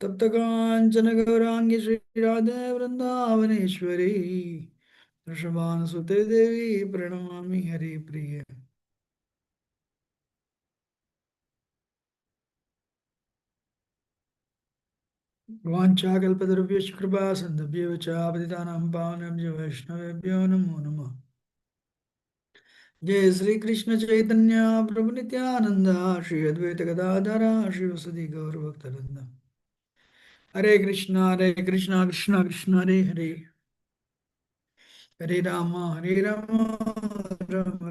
तप्त कांचन गौरांगी श्री राधे वृंदावनेश्वरी वृषभानुसुते देवी प्रणमामि हरिप्रिये। वाञ्छाकल्पतरुभ्यश्च कृपा सिन्धुभ्यो च पतितानां पावनेभ्यो वैष्णवेभ्यो नमो नमः। जय श्री कृष्ण चैतन्य प्रभु नित्यानंद श्री अद्वैत गदाधर श्रीवासुदेव गौर भक्तवृंद। हरे कृष्णा कृष्णा कृष्णा हरे हरे, हरे राम राम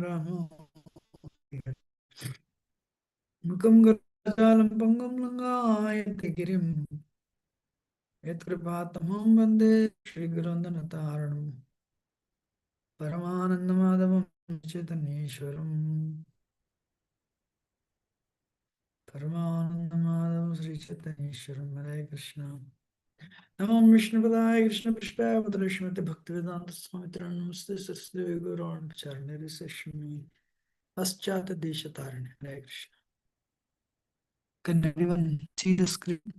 राम हरे हरे। मुखं गजालं पङ्गुं लङ्घयते गिरिं यत्कृपातमहं वन्दे श्रीगुरुवन्दनतारणम् परमानन्दमाधवं चैतन्येश्वरम् परमानन्दमाधवं श्रीचैतन्येश्वरं। हरे कृष्ण। नमो विष्णुपदाय कृष्णपृष्ठाय श्रीमते भक्तिवेदांत स्वामी नमस्ते सरस्वती गौरवाणी सस्मै पश्चात देश तारिणे। हरे Krishna. Can everyone see the screen?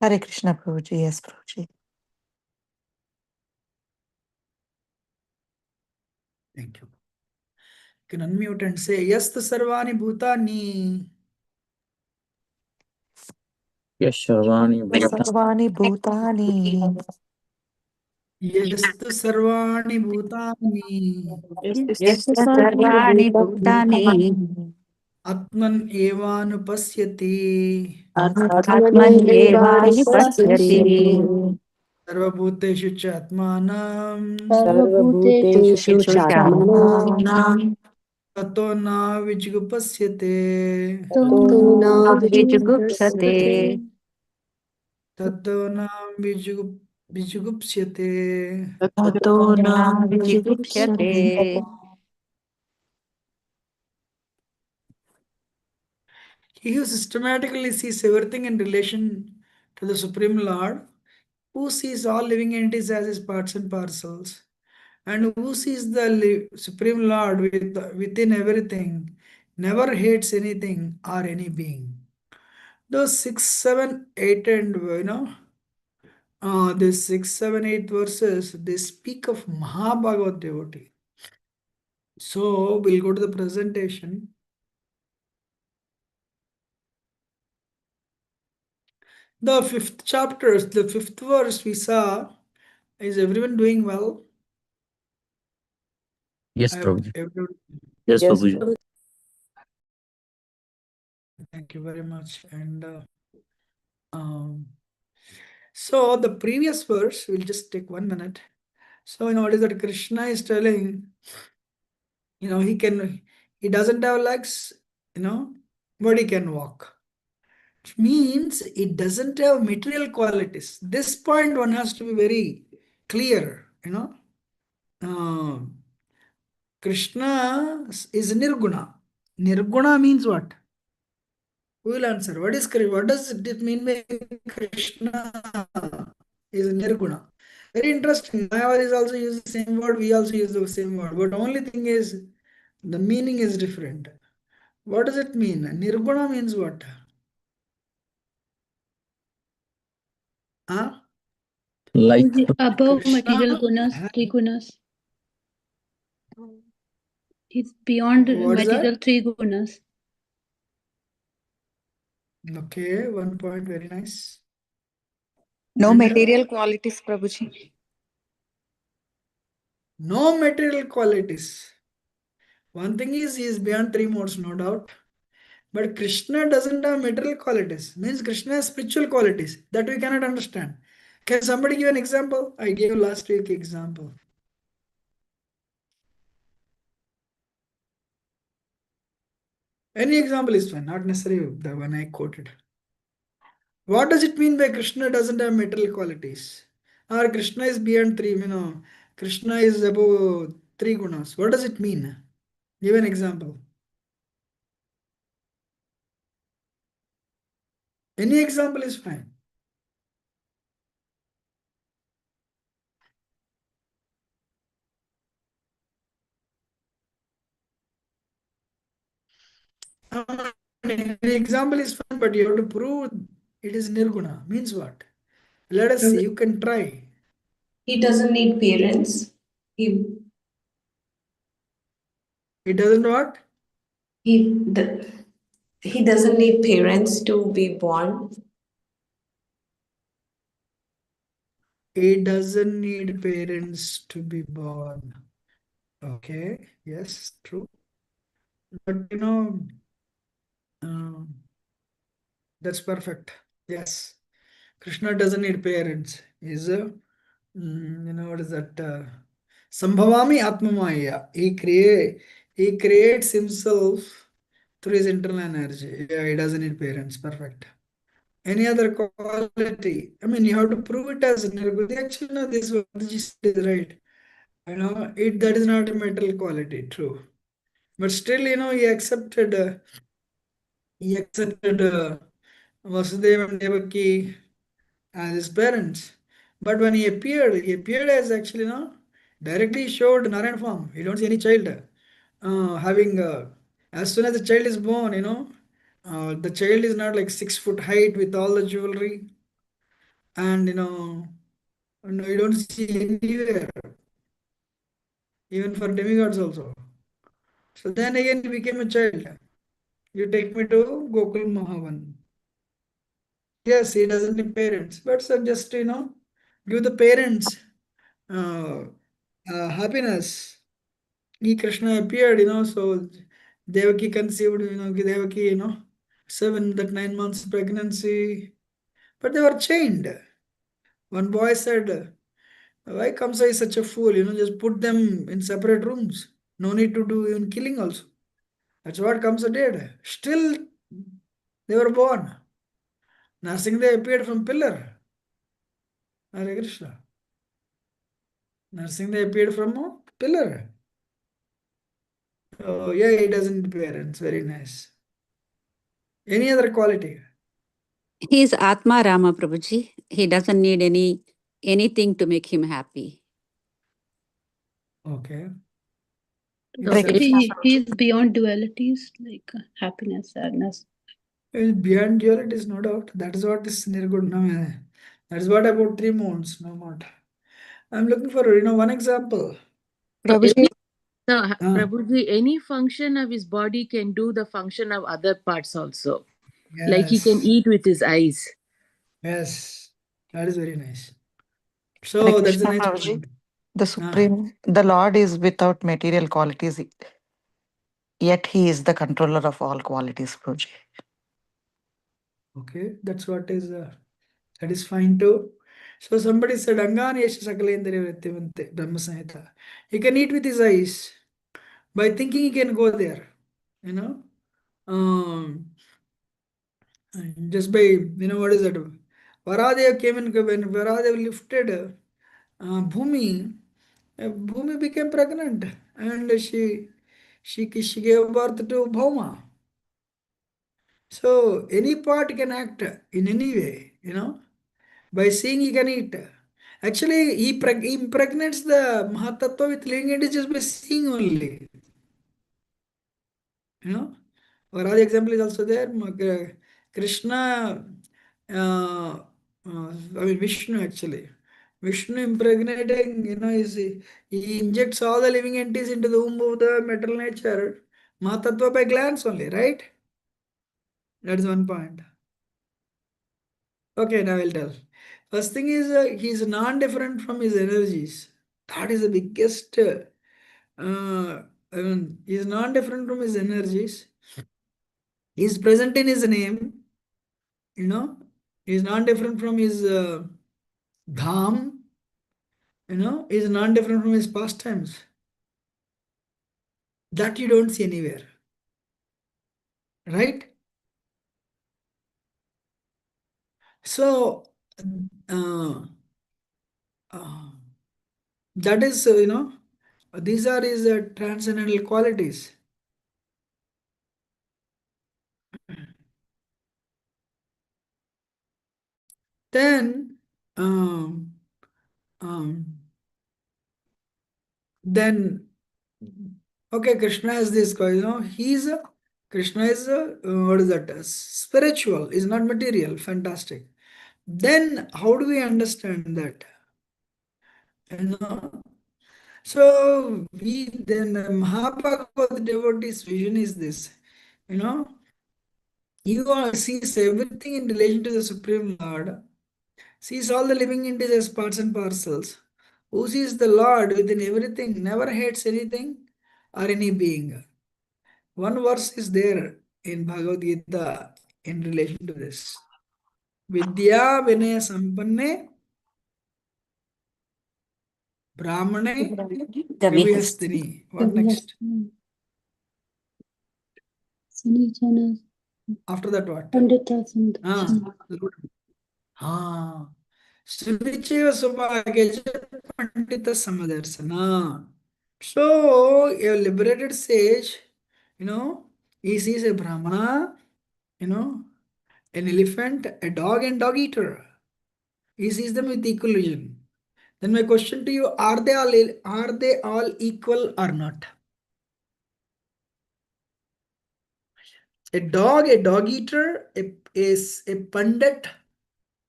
Hare Krishna, Prabhuji. Yes, Prabhuji. Thank you. You can unmute and say, Yast Sarvani Bhutani. Yashavani Bhuta Sarvani Bhutani. Yast Sarvani Bhutani. Yes, Yashavani Sarvani Bhutani Bhutani. Atman Evanu Pasyati. Atman Atmani Evani Evani Pasyati. Pasyati Sarvabhuteshu Chatmanam. Sarva Bhuteshu Bhuteshu Chatmanam Chatmanam. Tato na Vijgupasyate. Tato na Vijigupsate Vijigupsate. Tato na Vijgupsyate. Tato Tato na na Vijigupsate. Vijigupsate. He who systematically sees everything in relation to the Supreme Lord, who sees all living entities as his parts and parcels, and who sees the Supreme Lord within everything, never hates anything or any being. Those 6, 7, 8, and this 6, 7, 8 verses, they speak of Mahabhagavat devotee. So we'll go to the presentation. The fifth chapter, the fifth verse we saw. Is everyone doing well? Yes, I have Prabhuji. everyone. Yes, Yes, Prabhuji. Prabhuji. Thank you very much. And um, so the previous verse, we'll just take 1 minute. So what is that Krishna is telling? He doesn't have legs, but he can walk. It means it doesn't have material qualities. This point one has to be very clear. Um, Krishna is Nirguna. Nirguna means what? Who will answer? What is Krishna? What does it mean by Krishna is Nirguna? Very interesting. Mayavadis also use the same word. We also use the same word. But only thing is, the meaning is different. What does it mean? Nirguna means what? Huh? Like, Above material Krishna. gunas, three gunas. He's beyond What is material that? three gunas. Okay, 1 point. Very nice. No And material qualities, Prabhuji. no material qualities. One thing is, he is beyond three modes, no doubt. But Krishna doesn't have material qualities. Means Krishna has spiritual qualities that we cannot understand. Can somebody give an example? I gave last week example. Any example is fine, not necessarily the one I quoted. What does it mean by Krishna doesn't have material qualities? Or Krishna is beyond three, Krishna is above three gunas. What does it mean? Give an example. Any example is fine. Any example is fine, but you have to prove it is nirguna. Means what? Let us see. You can try. He doesn't need parents. He It doesn't what? he d- he doesn't need parents to be born. It doesn't need parents to be born. Okay. Yes, true. But um, that's perfect. Yes. Krishna doesn't need parents. He's a, what is that? Sambhavami Atmamaya. He creates himself through his internal energy. Yeah, he doesn't need parents. Perfect. Any other quality? I mean, you have to prove it as nirguna. Actually, no, this what is right. That is not a material quality. True. But still, he accepted Vasudeva and Devaki as his parents. But when he appeared as actually, directly showed Narayan form. You don't see any child having, as soon as the child is born, the child is not like 6 foot height with all the jewelry. And, no, you don't see anywhere, even for demigods also. So then again, he became a child. You take me to Gokul Mahavan. Yes, he doesn't need parents, but so just, give the parents uh, happiness. Krishna appeared, so Devaki conceived, Devaki, 9 months pregnancy, but they were chained. One boy said, why Kamsa is such a fool, just put them in separate rooms. No need to do even killing also. That's what Kamsa did. Still, they were born. Narsingh appeared from pillar. Hare Krishna. Narsingh appeared from a pillar. Oh, yeah, he doesn't need parents. Very nice. Any other quality? He is Atma Rama, Prabhuji. He doesn't need anything to make him happy. Okay. So Yes, he is beyond dualities like happiness, sadness. beyond duality is no doubt. That is what is Nirguna. That is what about 3 moons, no more. I'm looking for, one example. Prabhuji, No, Ah, Prabhuji, any function of his body can do the function of other parts also. Like he can yes, eat with his eyes. yes. That is very nice. Hare So that's the Krishna, next Prabhuji. point. The Supreme, the Lord is without material qualities, yet He is the controller of all qualities, Prabhuji. Okay, that's what is, that is fine too. So somebody said, Angani Yesha Sakalendriya Vrittivante, Brahma Samhita. He can eat with his eyes. By thinking he can go there. You know? Just by, what is that? Varadev came in, when Varadev lifted Bhumi, Bhumi became pregnant and she gave birth to Bhauma. So any part can act in any way, by seeing he can eat. Actually, he impregnates the Mahatattva with living entities just by seeing only. Or other example is also there. Krishna, I mean Vishnu actually. Vishnu impregnating, he injects all the living entities into the womb of the material nature. Mahatattva by glance only, right? That is one point. Okay, now I'll tell. First thing is, he's non-different from his energies. That is the biggest. He's non-different from his energies. He's present in his name. He's non-different from his dham. He's non-different from his pastimes. That you don't see anywhere, right? So, uh, uh, that is, these are his transcendental qualities. Then, um, um, then, okay, Krishna is this guy, he's Krishna is what is that? Spiritual, is not material. Fantastic. Then how do we understand that? You know, so we then Mahabhagavad devotee's vision is this. You know, you all sees everything in relation to the Supreme Lord, sees all the living entities as parts and parcels, who sees the Lord within everything, never hates anything or any being. One verse is there in Bhagavad Gita in relation to this. Vidya Vinaya Sampanne Brahmane Gavihasti. Gavihastini. What next? Sanijana After that, what? Pandita Ah, Srivicheva Subhageja Pandita Samadarsana. So, a liberated sage, he sees a Brahmana, an elephant, a dog, and dog eater. He sees them with equal vision. Then my question to you: are they all equal or not? A dog eater, a pandit,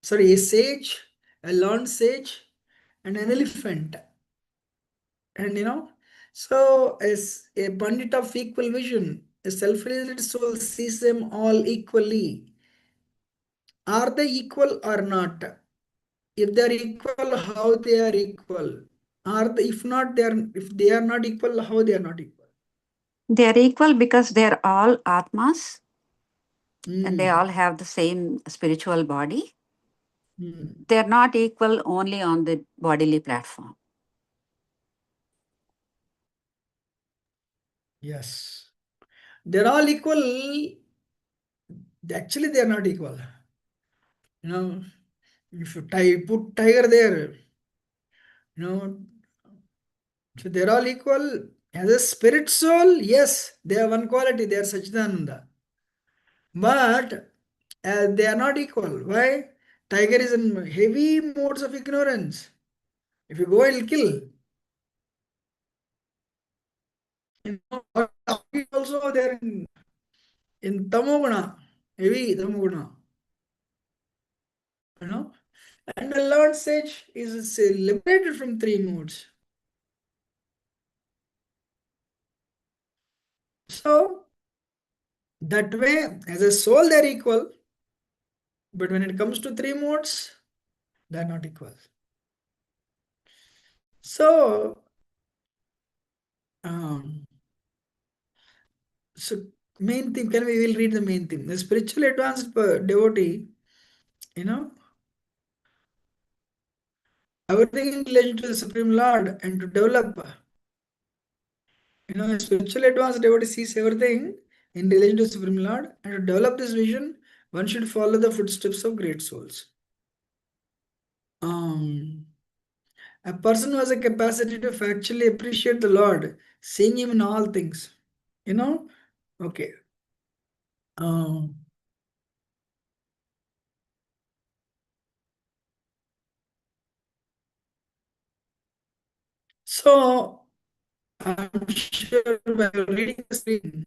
sorry, a sage, a learned sage, and an elephant. And so as a pandit of equal vision, a self-realized soul sees them all equally. Are they equal or not? If they are equal, how they are equal? If they are not equal, how they are not equal? They are equal because they are all Atmas and they Hmm. all have the same spiritual body. Hmm. They are not equal only on the bodily platform. Yes. They're all equal. Actually, they are not equal. If you put tiger there, you know, so they're all equal. As a spirit soul, yes, they have one quality, they are Sachidananda. But they are not equal. Why? Tiger is in heavy modes of ignorance. If you go, it'll kill. Also they are in Tamoguna, heavy Tamoguna. And the Lord sage is liberated from three modes. So that way, as a soul, they're equal. But when it comes to three modes, they're not equal. So, um, so main theme, we will read the main theme. The spiritual advanced devotee, everything in relation to the Supreme Lord and to develop, a spiritual advanced devotee sees everything in relation to the Supreme Lord, and to develop this vision, one should follow the footsteps of great souls. A person who has a capacity to factually appreciate the Lord, seeing Him in all things. Okay. Um, so, I'm sure while reading the screen,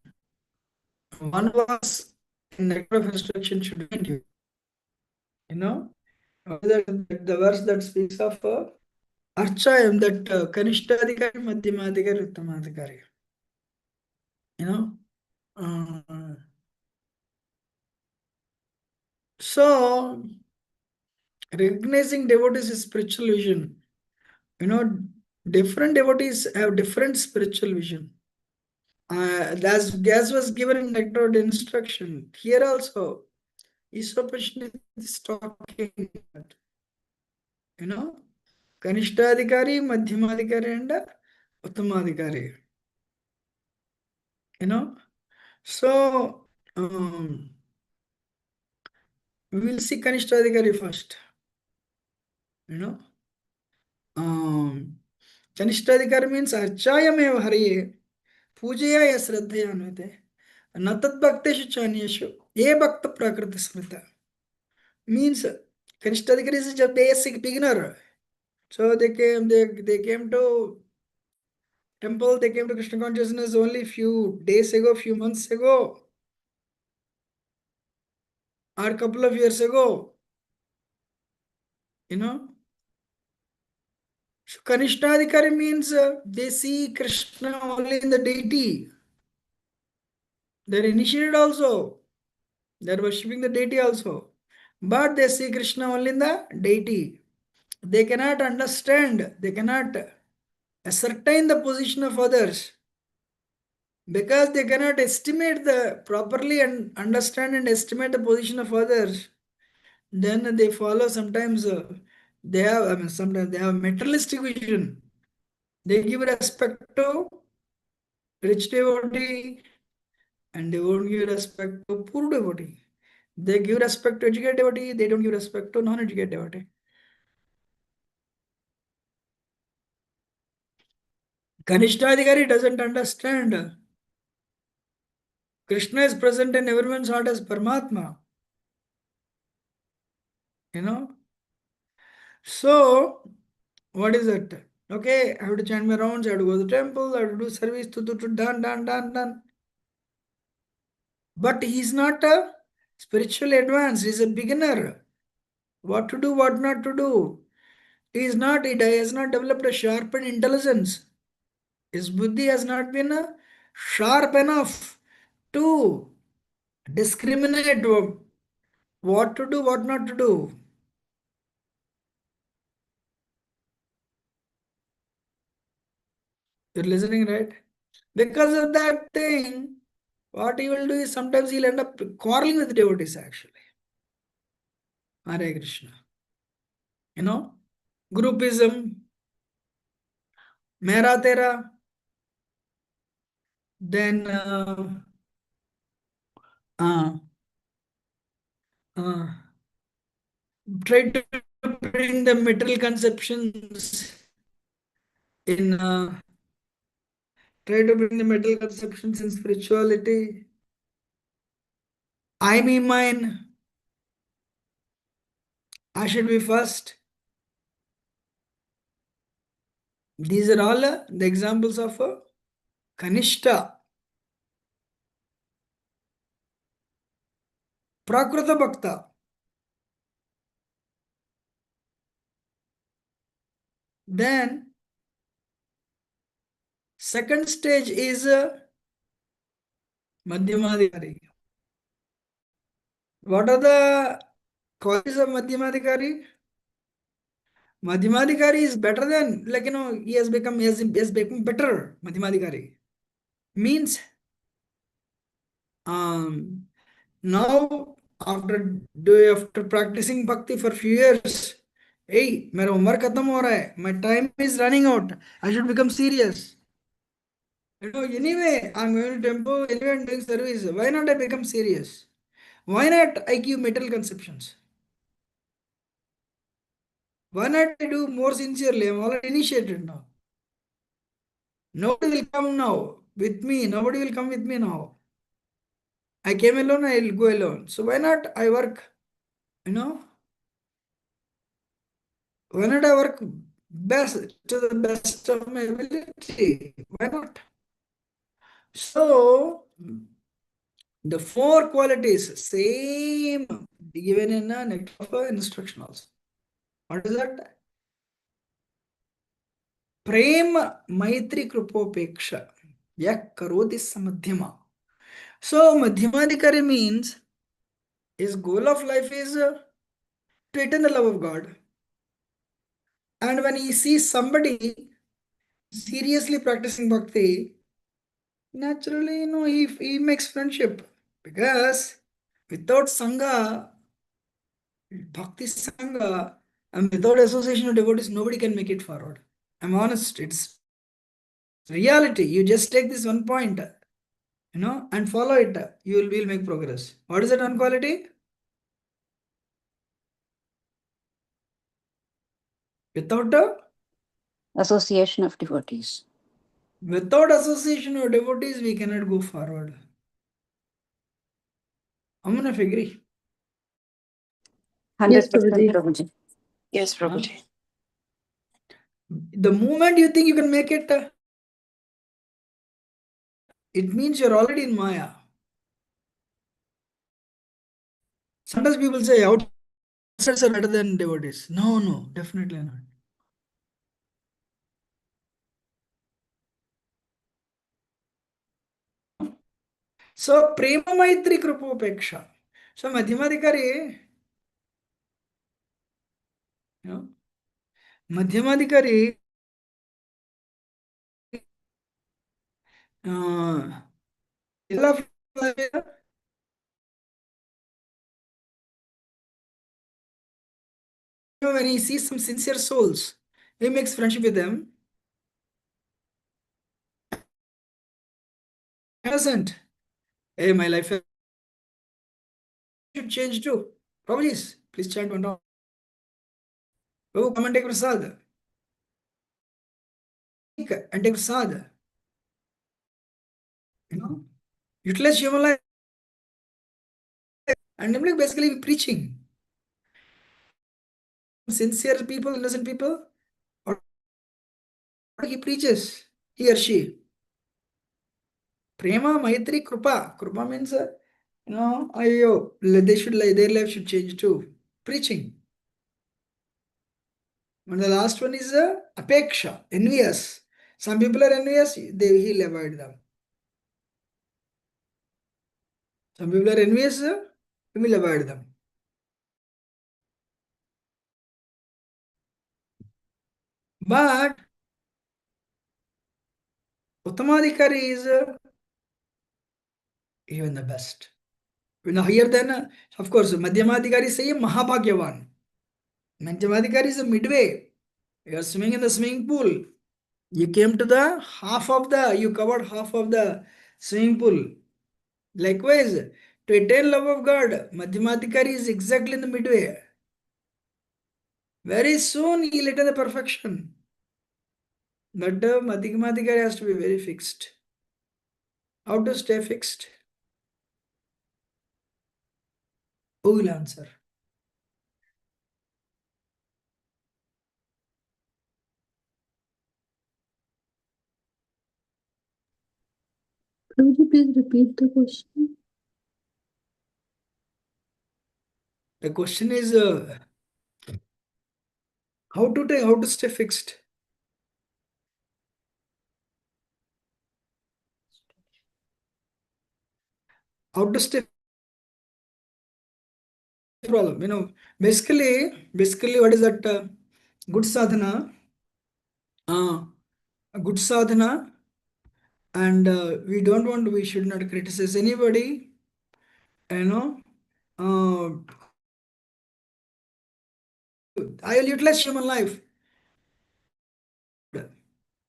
one was in nectar of instruction should find you. The verse that speaks of Archayam, that Kanishtadikari, Madhyamadikari, Uttamadikari. You know, uh, so recognizing devotees' spiritual vision. Different devotees have different spiritual vision. As was given in nectar instruction, here also, Isopanisad is talking that, Kanishtadikari, Madhyamadikari, and Uttamadikari. So we will see Kanishtadikari first. Kanishtadikari means Archayameva Hariye, Pujaya Yasraddhaya Anvite, Natat Bhakteshu Chanyeshu, Ye Bhakta Prakriti Smrita. Means Kanishtadikari is a basic beginner. So they came to temple, they came to Krishna consciousness only few days ago, few months ago. or a couple of years ago. You know, so Kanishtadhikari means they see Krishna only in the deity. They're initiated also. They're worshipping the deity also. But they see Krishna only in the deity. They cannot understand, they cannot ascertain the position of others because they cannot estimate the properly and understand and estimate the position of others. Then they follow sometimes they have, I mean, sometimes they have materialistic vision. They give respect to rich devotee and they won't give respect to poor devotee. They give respect to educated devotee, they don't give respect to non-educated devotee. Kanishtadhikari doesn't understand. Krishna is present in everyone's heart as Paramatma. You know? So, what is it? Okay, I have to chant my rounds, I have to go to the temple, I have to do service, done. But he's not a spiritually advanced, he's a beginner. What to do, what not to do. He has not developed a sharpened intelligence. His buddhi has not been sharp enough to discriminate what to do, what not to do. You're listening, right? Because of that thing, what he will do is sometimes he'll end up quarreling with devotees actually. Hare Krishna. You know, groupism, mera tera, then uh, uh, try to bring the material conceptions in try to bring the material conceptions in spirituality. I, me, mine. I should be first. These are all the examples of Kanishta. Prakrita Bhakta. Then, second stage is Madhyamadikari. What are the qualities of Madhyamadikari? Madhyamadikari is better than, like, he has become better. Madhyamadikari means now after practicing bhakti for few years, hey, मेरा उम्र खत्म हो रहा है, my time is running out, I should become serious. Anyway, I'm going to temple, anyway, I'm doing service. Why not I become serious? Why not I give material conceptions? Why not I do more sincerely? I'm already initiated now. Nobody will come now with me. Nobody will come with me now. I came alone, I'll go alone. So why not I work, you know? Why not I work best to the best of my ability? Why not? So the four qualities, same given in a next instruction also. What is that? Prema Maitri Krupopeksha. Yak Karoti Samadhyama. So Madhyamadikari means his goal of life is to attain the love of God. And when he sees somebody seriously practicing bhakti, naturally, he makes friendship. Because without Sangha, Bhakti Sangha, and without association of devotees, nobody can make it forward. I'm honest, it's reality. You just take this one point, and follow it. You will make progress. What is that one quality? Association of devotees. Without association of devotees, we cannot go forward. I'm gonna agree. 100% Prabhuji. Prabhuji. Yes, Prabhuji. The moment you think you can make it, it means you're already in Maya. Sometimes people say outsiders are better than devotees. No, no, definitely not. So, Prema Maitri Krupopeksha. So, Madhyamadikari, you know, Madhyamadikari, love, when he sees some sincere souls, he makes friendship with them. Innocent. Hey, my life should change too. Prabhuji, please chant one round. Prabhu, come and take prasad. And take prasad. You know, utilize human life. And I'm like basically preaching. Sincere people, innocent people, or he preaches, he or she. Prema, Maitri, Krupa. Krupa means, they should their life should change too. Preaching. And the last one is Apeksha, envious. Some people are envious, he'll avoid them. Some people are envious, he will avoid them. But Uttamadhikari is even the best. Higher than, of course, Madhyamadhikari say Mahabhagyavan. Madhyamadhikari is a midway. You are swimming in the swimming pool. You came to you covered half of the swimming pool. Likewise, to attain love of God, Madhyamadhikari is exactly in the midway. Very soon he will attain the perfection. But Madhyamadhikari has to be very fixed. How to stay fixed? Who will answer? Could you please repeat the question? The question is how to stay fixed. How to stay problem. Basically, what is that? Good sadhana. A good sadhana, and we should not criticize anybody. Uh, I will utilize human life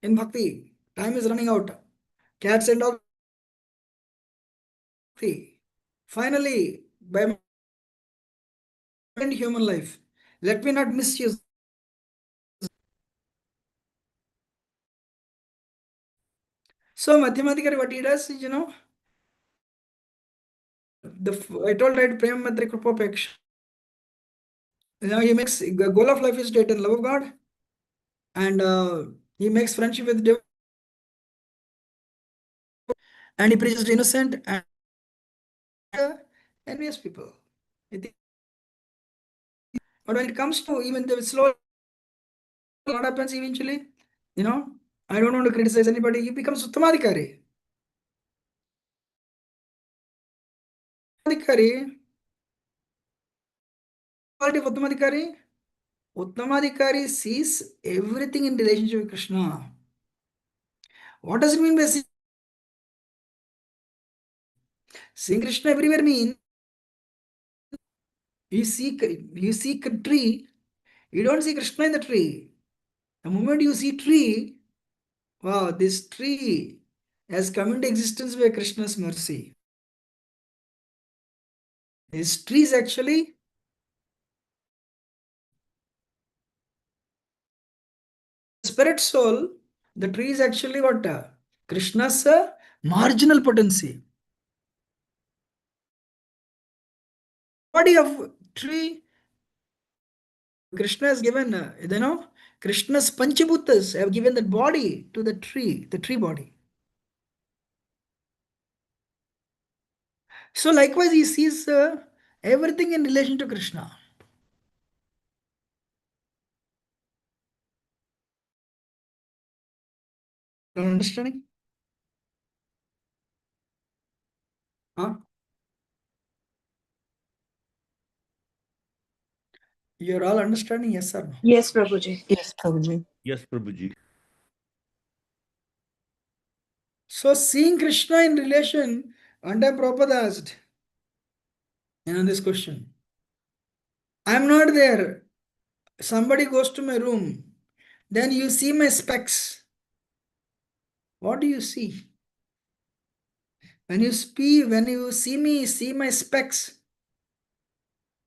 in bhakti. Time is running out. Cats and dogs. Finally, by human life, let me not misuse. So Madhyamadhikari, what he does is, I told right, Prem Matri Krupapeksha. He makes the goal of life is to attain love of God, and he makes friendship with devil, and he preaches to innocent and envious people. But when it comes to even the slow, what happens eventually? I don't want to criticize anybody. He becomes Uttamadhikari. Quality of Uttamadhikari. Uttamadhikari sees everything in relationship with Krishna. What does it mean by seeing Krishna everywhere? Mean you see a tree, you don't see Krishna in the tree. The moment you see tree, wow, this tree has come into existence by Krishna's mercy. This tree is actually spirit soul. The tree is actually what? Krishna's marginal potency. Body of tree, Krishna has given, Krishna's Panchabhutas have given that body to the tree body. So likewise, he sees Everything in relation to Krishna. Understanding? Huh? You're all understanding, yes or no? Yes, Prabhuji. Yes, Prabhuji. Yes, Prabhuji. So seeing Krishna in relation, one time Prabhupada asked, this question. I'm not there. Somebody goes to my room. Then you see my specs. What do you see? When you see me, see my specs.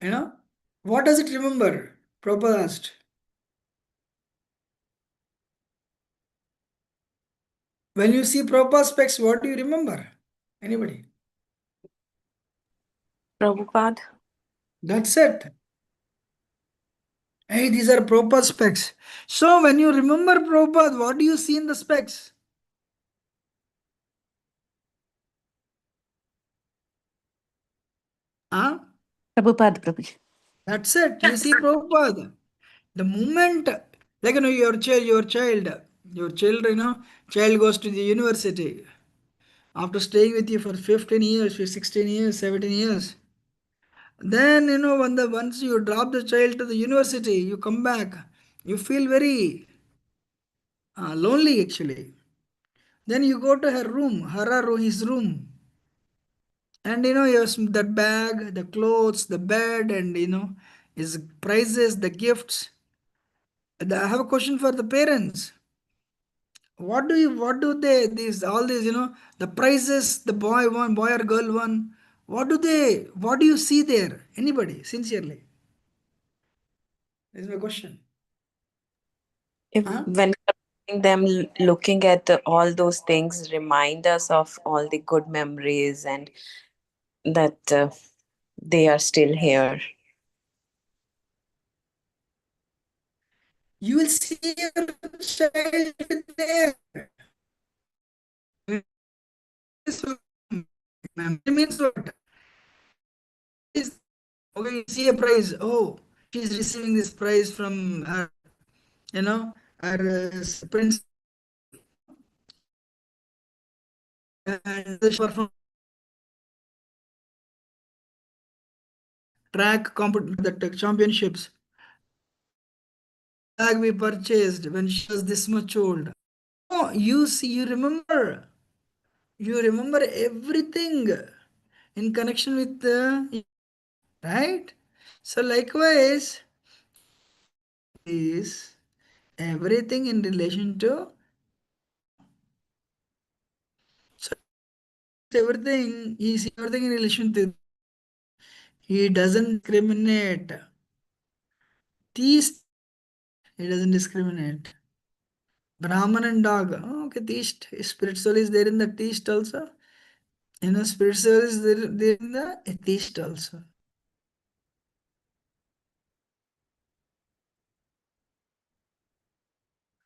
What does it remember? Prabhupada asked. When you see Prabhupada's specs, what do you remember? Anybody? Prabhupada. That's it. Hey, these are Prabhupada's specs. So when you remember Prabhupada, what do you see in the specs? Huh? Prabhupada, Prabhuji. That's it. You see Prabhupada. The moment, like your child goes to the university. After staying with you for 15 years, for 16 years, 17 years. Then, once you drop the child to the university, you come back, you feel very lonely actually. Then you go to her room, his room. And that bag, the clothes, the bed, and his prizes, the gifts. I have a question for the parents. What do they, all these, the prizes, the boy or girl won, what do you see there? Anybody, sincerely? This is my question. If Huh? when them looking at all those things remind us of all the good memories and that they are still here. You will see your child there. Memory means what? Okay, you see a prize. Oh, she's receiving this prize from her, her prince, and the perform track that championships. Bag we purchased when she was this much old. Oh, you see, you remember everything in connection with the right. So likewise, is everything in relation to so everything is everything in relation to he doesn't discriminate. Theist, he doesn't discriminate. Brahman and dog. Oh, okay, theist. Spiritual is there in the theist also. Spiritual is there in the atheist also.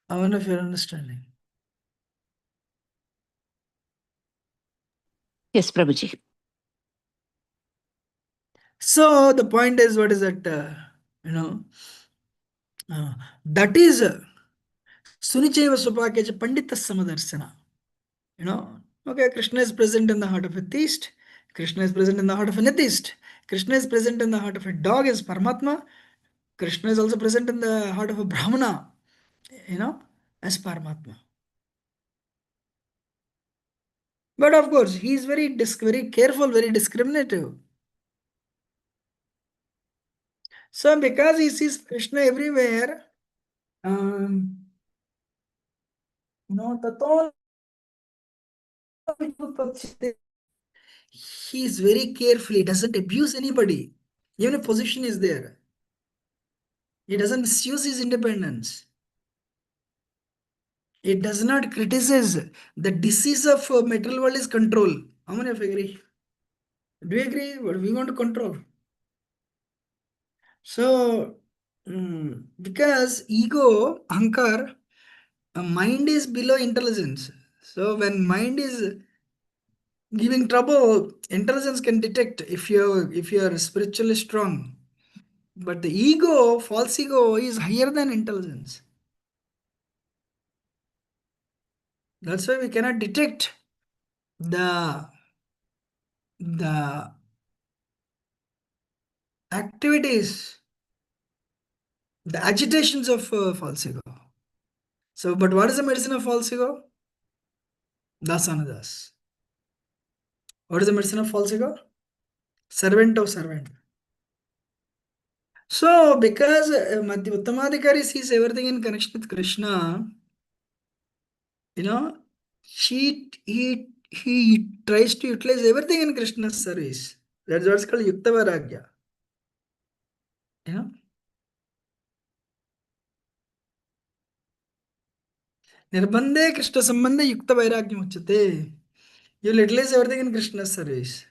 I wonder if you're understanding. Yes, Prabhuji. So the point is, what is that? That is Sunichaiva Supakecha Pandita Samadarshana. Okay, Krishna is present in the heart of a theist. Krishna is present in the heart of an atheist. Krishna is present in the heart of a dog as Paramatma. Krishna is also present in the heart of a Brahmana, as Paramatma. But of course, he is very careful, very discriminative. So because he sees Krishna everywhere, tato he is very careful. He doesn't abuse anybody. Even if position is there, he doesn't misuse his independence. It does not criticize. The disease of material world is control. How many of you agree? Do you agree? What we want to control. So, because ego, ankar, mind is below intelligence. So when mind is giving trouble. Intelligence can detect if you're spiritually strong. But the ego, false ego, is higher than intelligence. That's why we cannot detect the the activities, the agitations of false ego. So, but what is the medicine of false ego? Dasanadas. What is the medicine of false ego? Servant of servant. So, because Uttamadhikari sees everything in connection with Krishna, you know, he tries to utilize everything in Krishna's service. That's what's called Yukta Vairagya. You know, Nirbandhe Krishna Sambandhe Yukta Vairagyam Uchate. You will utilize everything in Krishna's service.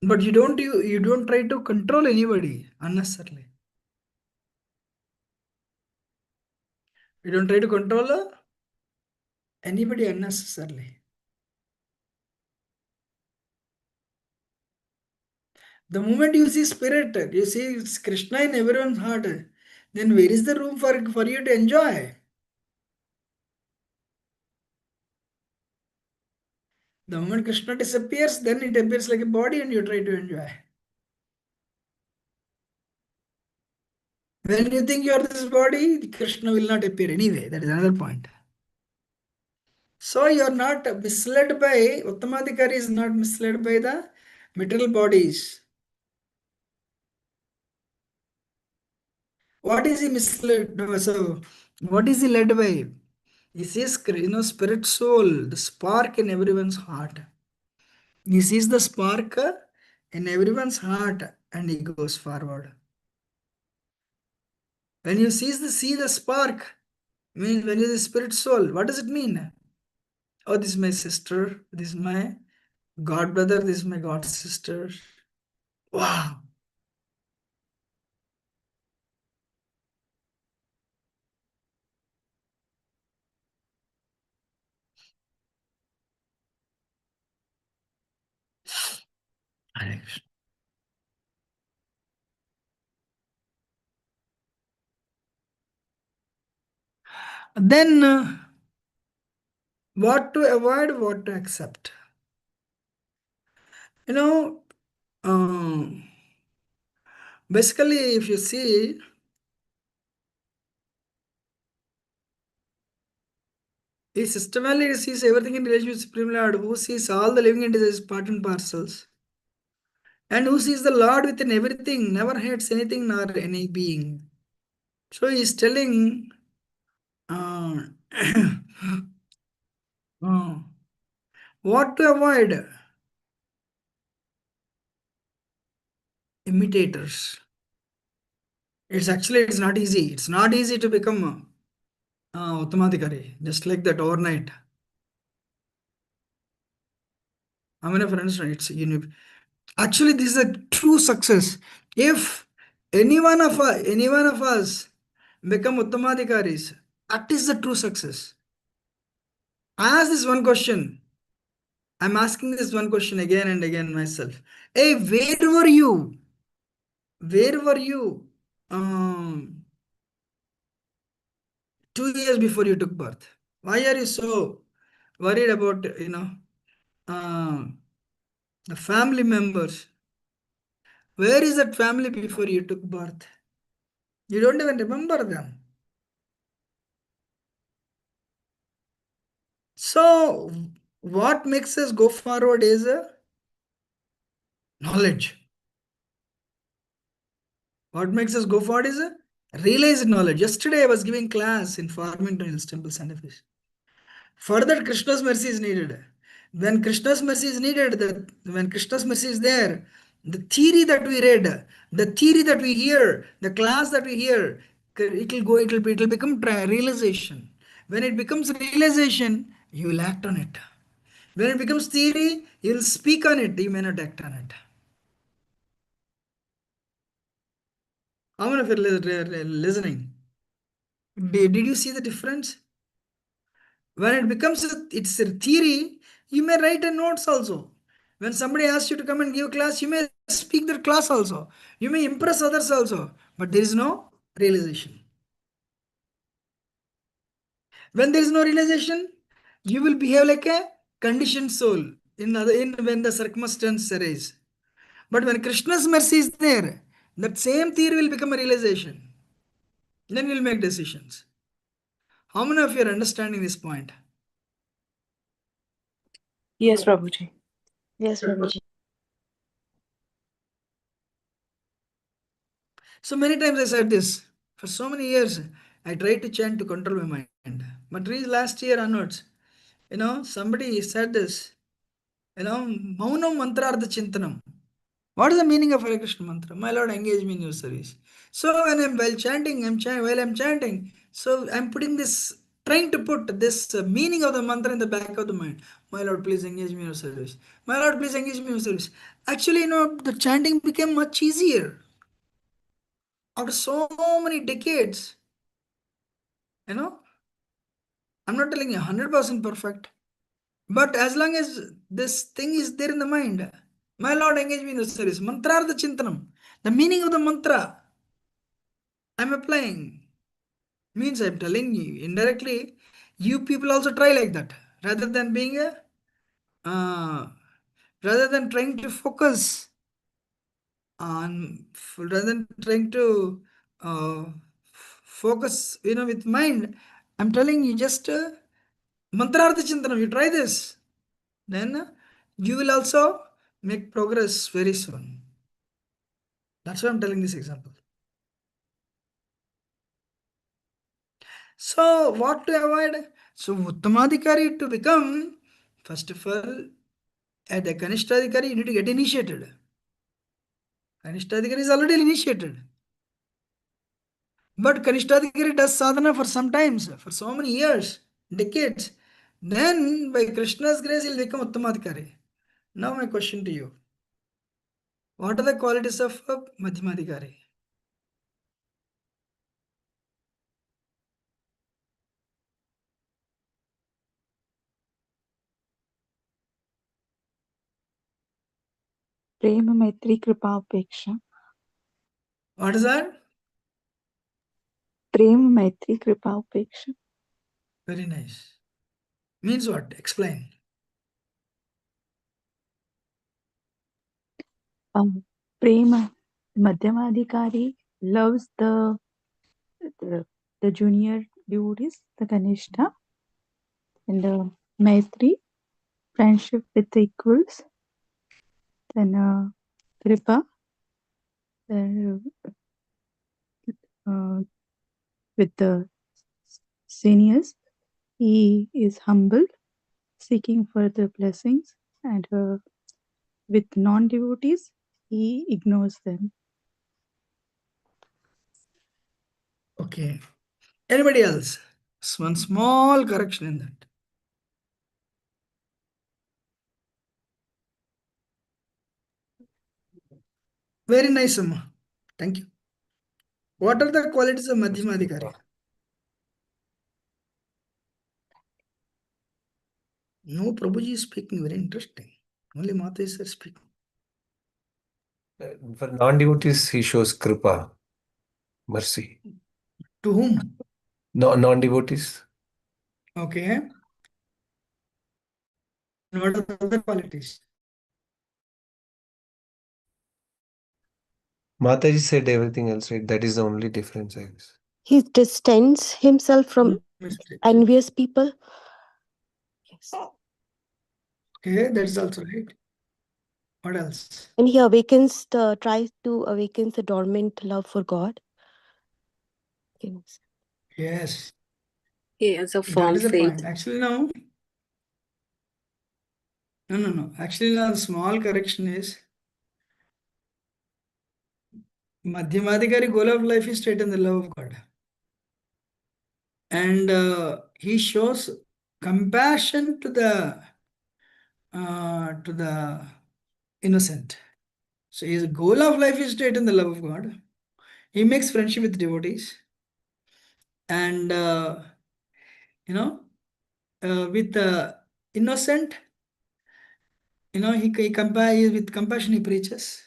But you don't try to control anybody unnecessarily. You don't try to control anybody unnecessarily. The moment you see spirit, you see Krishna in everyone's heart, then where is the room for you to enjoy? The moment Krishna disappears, then it appears like a body and you try to enjoy. When you think you are this body, Krishna will not appear anyway. That is another point. So you are not misled by, Uttamadhikari is not misled by the material bodies. What is he misled? No, so, what is he led by? He sees, spirit soul, the spark in everyone's heart. He sees the spark in everyone's heart and he goes forward. When you see the spark, mean when you the spirit soul, what does it mean? Oh, this is my sister, this is my god brother, this is my god sister. Wow. Hare Krishna. Then what to avoid, what to accept. You know, basically, if you see, he systematically sees everything in relation with Supreme Lord, who sees all the living entities as part and parcels, and who sees the Lord within everything, never hates anything nor any being. So he is telling uh, uh, what to avoid. Imitators. It's not easy. It's not easy to become Uttamadhikari, just like that overnight. How many friends? It's actually this is a true success. If any one of us become Uttamadhikaris, that is the true success. I ask this one question. I'm asking this one question again and again myself. Hey, where were you? Where were you? 2 years before you took birth. Why are you so worried about uh, the family members? Where is that family before you took birth? You don't even remember them. So, what makes us go forward is knowledge. What makes us go forward is realized knowledge. Yesterday, I was giving class in Farmington Hills Temple, Santa Fe. Further, Krishna's mercy is needed. When Krishna's mercy is needed, when Krishna's mercy is there, the theory that we read, the theory that we hear, the class that we hear, it will become realization. When it becomes realization, you will act on it. When it becomes theory, you will speak on it, you may not act on it. How many of you are listening? Did you see the difference? when it becomes it's a theory, you may write a notes also. When somebody asks you to come and give class, you may speak that class also. You may impress others also, but there is no realization. When there is no realization, you will behave like a conditioned soul in when the circumstance arise. But when Krishna's mercy is there, that same theory will become a realization. Then we'll make decisions. How many of you are understanding this point? Yes, Prabhuji. Yes, Prabhuji. So many times I said this. For so many years, I tried to chant to control my mind. But last year onwards, somebody said this, Maunam Mantrartha Chintanam. What is the meaning of Hare Krishna mantra? My Lord, engage me in your service. So when I'm while chanting, while I'm chanting, so I'm putting this, trying to put this meaning of the mantra in the back of the mind. My Lord, please engage me in your service. My Lord, please engage me in your service. Actually, the chanting became much easier after so many decades. I'm not telling you 100% perfect, but as long as this thing is there in the mind, my Lord, engage me in the service. Mantrartha Chintanam. The meaning of the mantra I'm applying means I'm telling you indirectly, you people also try like that rather than being rather than trying to focus rather than trying to focus, with mind. I'm telling you just mantrartha chintanam. You try this, then you will also make progress very soon. That's why I'm telling this example. So what to avoid? So Uttamadhikari to become, first of all, at the Kanishtadhikari, you need to get initiated. Kanishtadhikari is already initiated. But Kanishtadhikari does sadhana for some times, for so many years, decades. Then by Krishna's grace, he'll become Uttamadhikari. Now my question to you. What are the qualities of a Madhyamadhikari? प्रेम मैत्री कृपा उपेक्षा What is that? प्रेम मैत्री कृपा उपेक्षा Very nice. Means what? Explain. Prem madhyamadhikari loves the junior devotees, the Kanishta, and Maitri, friendship with the equals, then Kripa, with the seniors. He is humble, seeking further blessings, and with non-devotees, he ignores them. Okay. Anybody else? One small correction in that. Very nice, Amma. Thank you. What are the qualities of Madhyamadhikari? No, Prabhuji is speaking. Very interesting. Only Mata is speaking. For non-devotees, he shows kripa, mercy. To whom? No, non-devotees. Okay. And what are the other qualities? Mataji said everything else, right? That is the only difference, I guess. He distanced himself from Mistake. envious people. Yes. Okay, that's also right. What else? And he tries to awaken the dormant love for God. Yes. Yes. He has a That firm is the faith. point. Actually, no. No. Actually, now, the small correction is Madhyamadhikari goal of life is straight in the love of God. And he shows compassion to the innocent. So his goal of life is straight in the love of God. He makes friendship with devotees. And, with innocent, he compares with compassion, he preaches.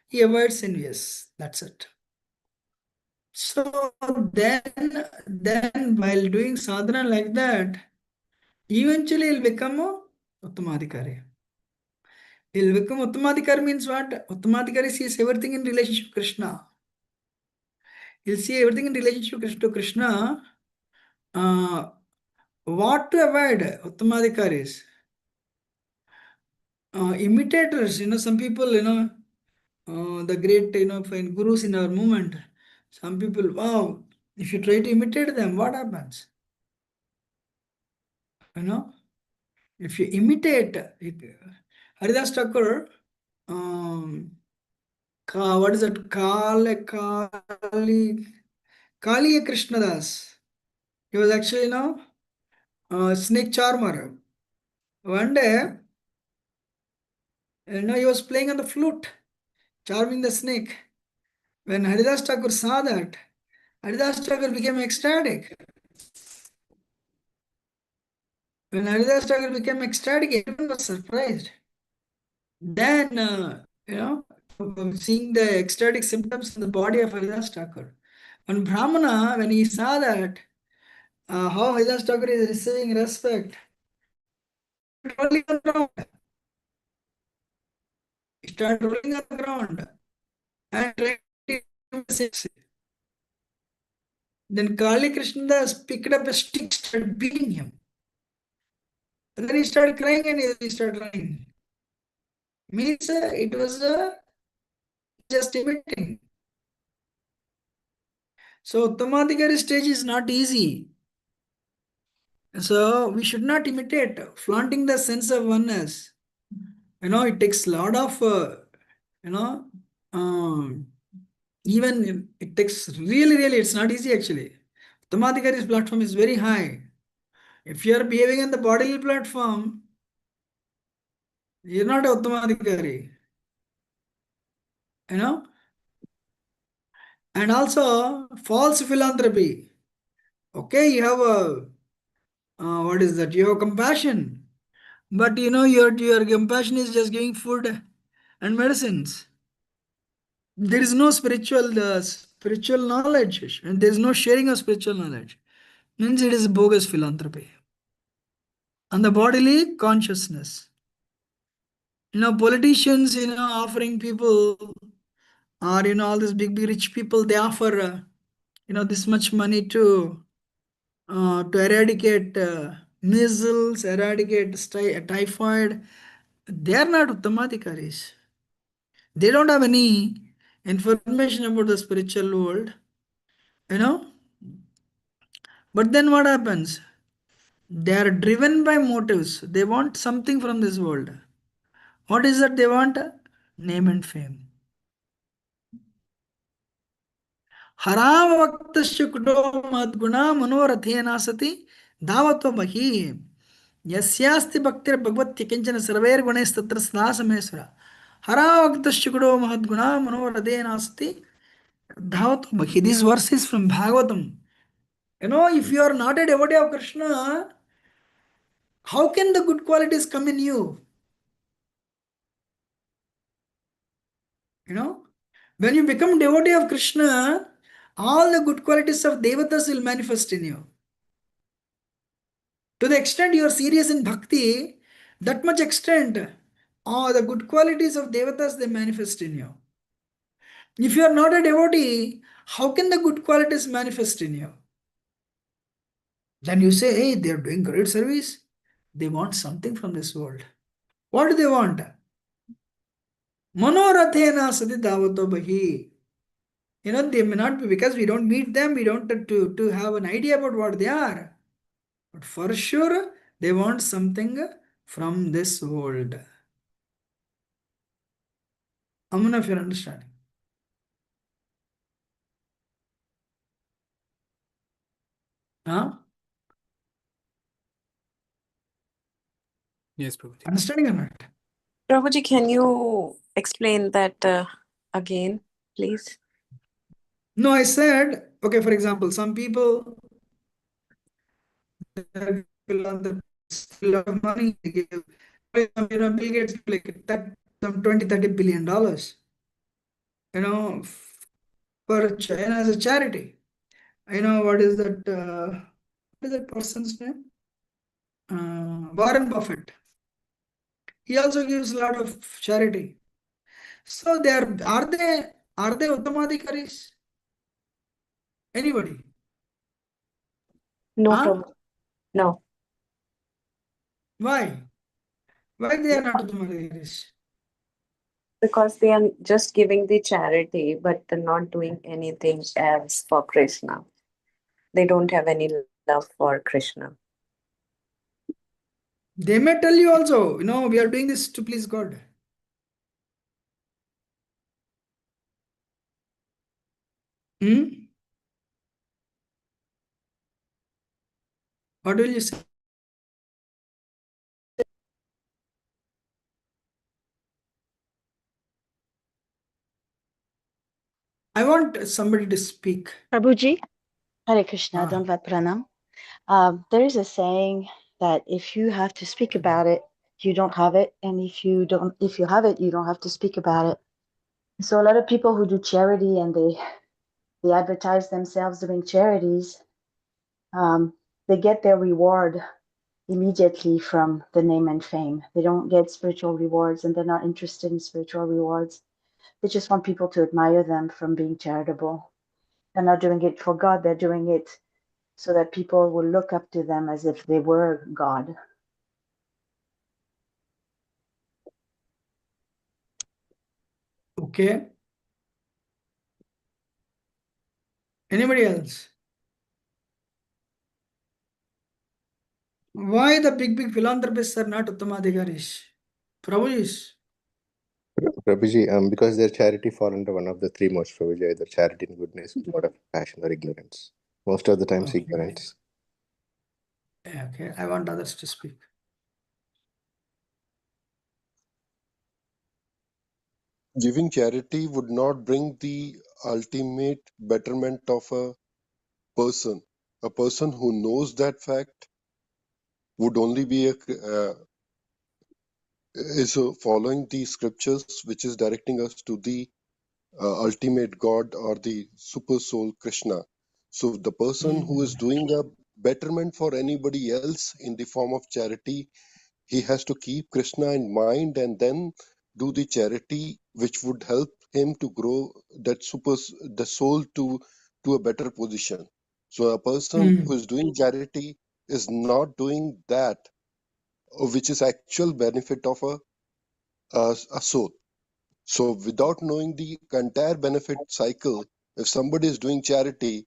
He avoids envious. That's it. So then while doing sadhana like that, eventually he'll become a Uttamadhikari. He'll become Uttamadhikari means what? Uttamadhikari sees everything in relationship to Krishna. He'll see everything in relationship to Krishna. What to avoid? Uttamadhikaris. Imitators, some people, the great, fine gurus in our movement. Some people, wow, if you try to imitate them, what happens? If you imitate, Haridas Thakur, what is that? Kali Krishnadas. He was actually, snake charmer. One day, he was playing on the flute, charming the snake. When Haridas Thakur saw that, Haridas Thakur became ecstatic. When Haridas Thakur became ecstatic, everyone was surprised. Then, seeing the ecstatic symptoms in the body of Haridas Thakur. When Brahmana, when he saw that, how Haridas Thakur is receiving respect, rolling on the ground. He started rolling on the ground and trying to six. Then Kali Krishnadas picked up a stick, started beating him. And then he started crying and he started running. Means it was just imitating. So Uttamadhikari stage is not easy. So we should not imitate, flaunting the sense of oneness. It takes a lot of, even it takes really, it's not easy actually. Uttamadhikari's platform is very high. If you are behaving on the bodily platform, you're not a Uttamadhikari. And also false philanthropy. Okay, you have what is that? You have compassion. But your compassion is just giving food and medicines. There is no spiritual knowledge, and there is no sharing of spiritual knowledge. Means it is bogus philanthropy. And the bodily consciousness. Politicians, offering people, or all these big rich people, they offer, this much money to eradicate measles, eradicate typhoid. They are not Uttamadhikaris. They don't have any information about the spiritual world, But then what happens? They are driven by motives. They want something from this world. What is that they want? Name and fame. Haravaktasya kuto madguna manorathena sati davato mahi yasyasti bhaktir bhagavati kinchana sarvair gunes tatra snasamesvara haravaktasya kuto madguna manorathena sati davato mahi. This verse is from Bhagavatam. If you are not a devotee of Krishna, how can the good qualities come in you? When you become devotee of Krishna, all the good qualities of devatas will manifest in you. To the extent you are serious in bhakti, that much extent, all the good qualities of devatas, they manifest in you. If you are not a devotee, how can the good qualities manifest in you? Then you say, hey, they are doing great service. They want something from this world. What do they want? Manorathena sati davato bahi. They may not be, because we don't meet them, we don't to have an idea about what they are. But for sure, they want something from this world. Amana, if you're understanding. Huh? Yes, Prabhuji. Understanding or not? Prabhuji, can you explain that again, please? No, I said, okay, for example, some people are philanthropists, a lot of money they give. Bill Gates like some 20-30 billion dollars, for China as a charity. What is that? What is that person's name? Warren Buffett. He also gives a lot of charity. So are they Uttamadhikaris? Anybody? No, Huh? Prabhu. No. Why? Why they are not Uttamadhikaris? Because they are just giving the charity, but they're not doing anything else for Krishna. They don't have any love for Krishna. They may tell you also, we are doing this to please God. Hmm? What will you say? I want somebody to speak. Prabhuji, Hare Krishna, Ah, Dandavat Pranam. There is a saying that if you have to speak about it, you don't have it, and if you have it, you don't have to speak about it. So a lot of people who do charity and they advertise themselves doing charities, they get their reward immediately from the name and fame. They don't get spiritual rewards, and they're not interested in spiritual rewards. They just want people to admire them from being charitable. They're not doing it for God, they're doing it so that people will look up to them as if they were God. okay. Anybody else? Why the big philanthropists are not Uttamadhikaris? Prabhuji? Prabhuji, because their charity fall under one of the three most, Prabhuji, either charity and goodness, mode of passion or ignorance. Most of the times, Okay. ignorance. Okay, I want others to speak. Giving charity would not bring the ultimate betterment of a person. A person who knows that fact would only be following the scriptures, which is directing us to the ultimate God or the super soul Krishna. So the person who is doing a betterment for anybody else in the form of charity, he has to keep Krishna in mind and then do the charity which would help him to grow the soul to a better position. So a person who is doing charity is not doing that which is actual benefit of a soul. So without knowing the entire benefit cycle, if somebody is doing charity,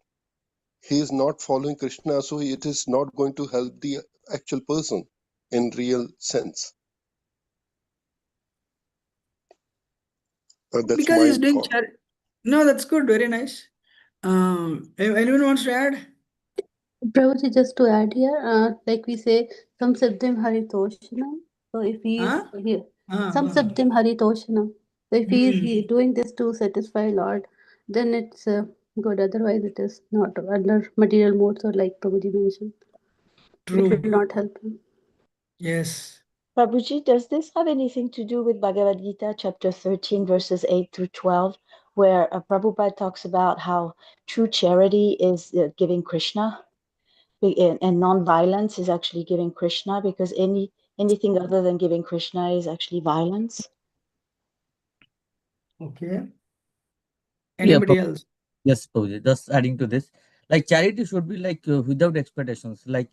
he is not following Krishna, so it is not going to help the actual person in real sense. That's Because my he's doing thought. charity. No, that's good. Very nice. Anyone wants to add? Prabhuji, just to add here, like we say, some Siddhim Haritoshanam. So if he is Huh? here, Ah, some ah. Siddhim Haritoshanam. So if he is Hmm. doing this to satisfy Lord, then it's good. Otherwise, it is not under material modes or like Prabhuji mentioned. It True. will not help him. Yes. Prabhuji, does this have anything to do with Bhagavad Gita, chapter 13, verses 8 through 12, where Prabhupada talks about how true charity is giving Krishna, and non-violence is actually giving Krishna, because anything other than giving Krishna is actually violence? Okay. Yeah, Anybody else? yes, Prabhuji. Just adding to this, like charity should be like without expectations. Like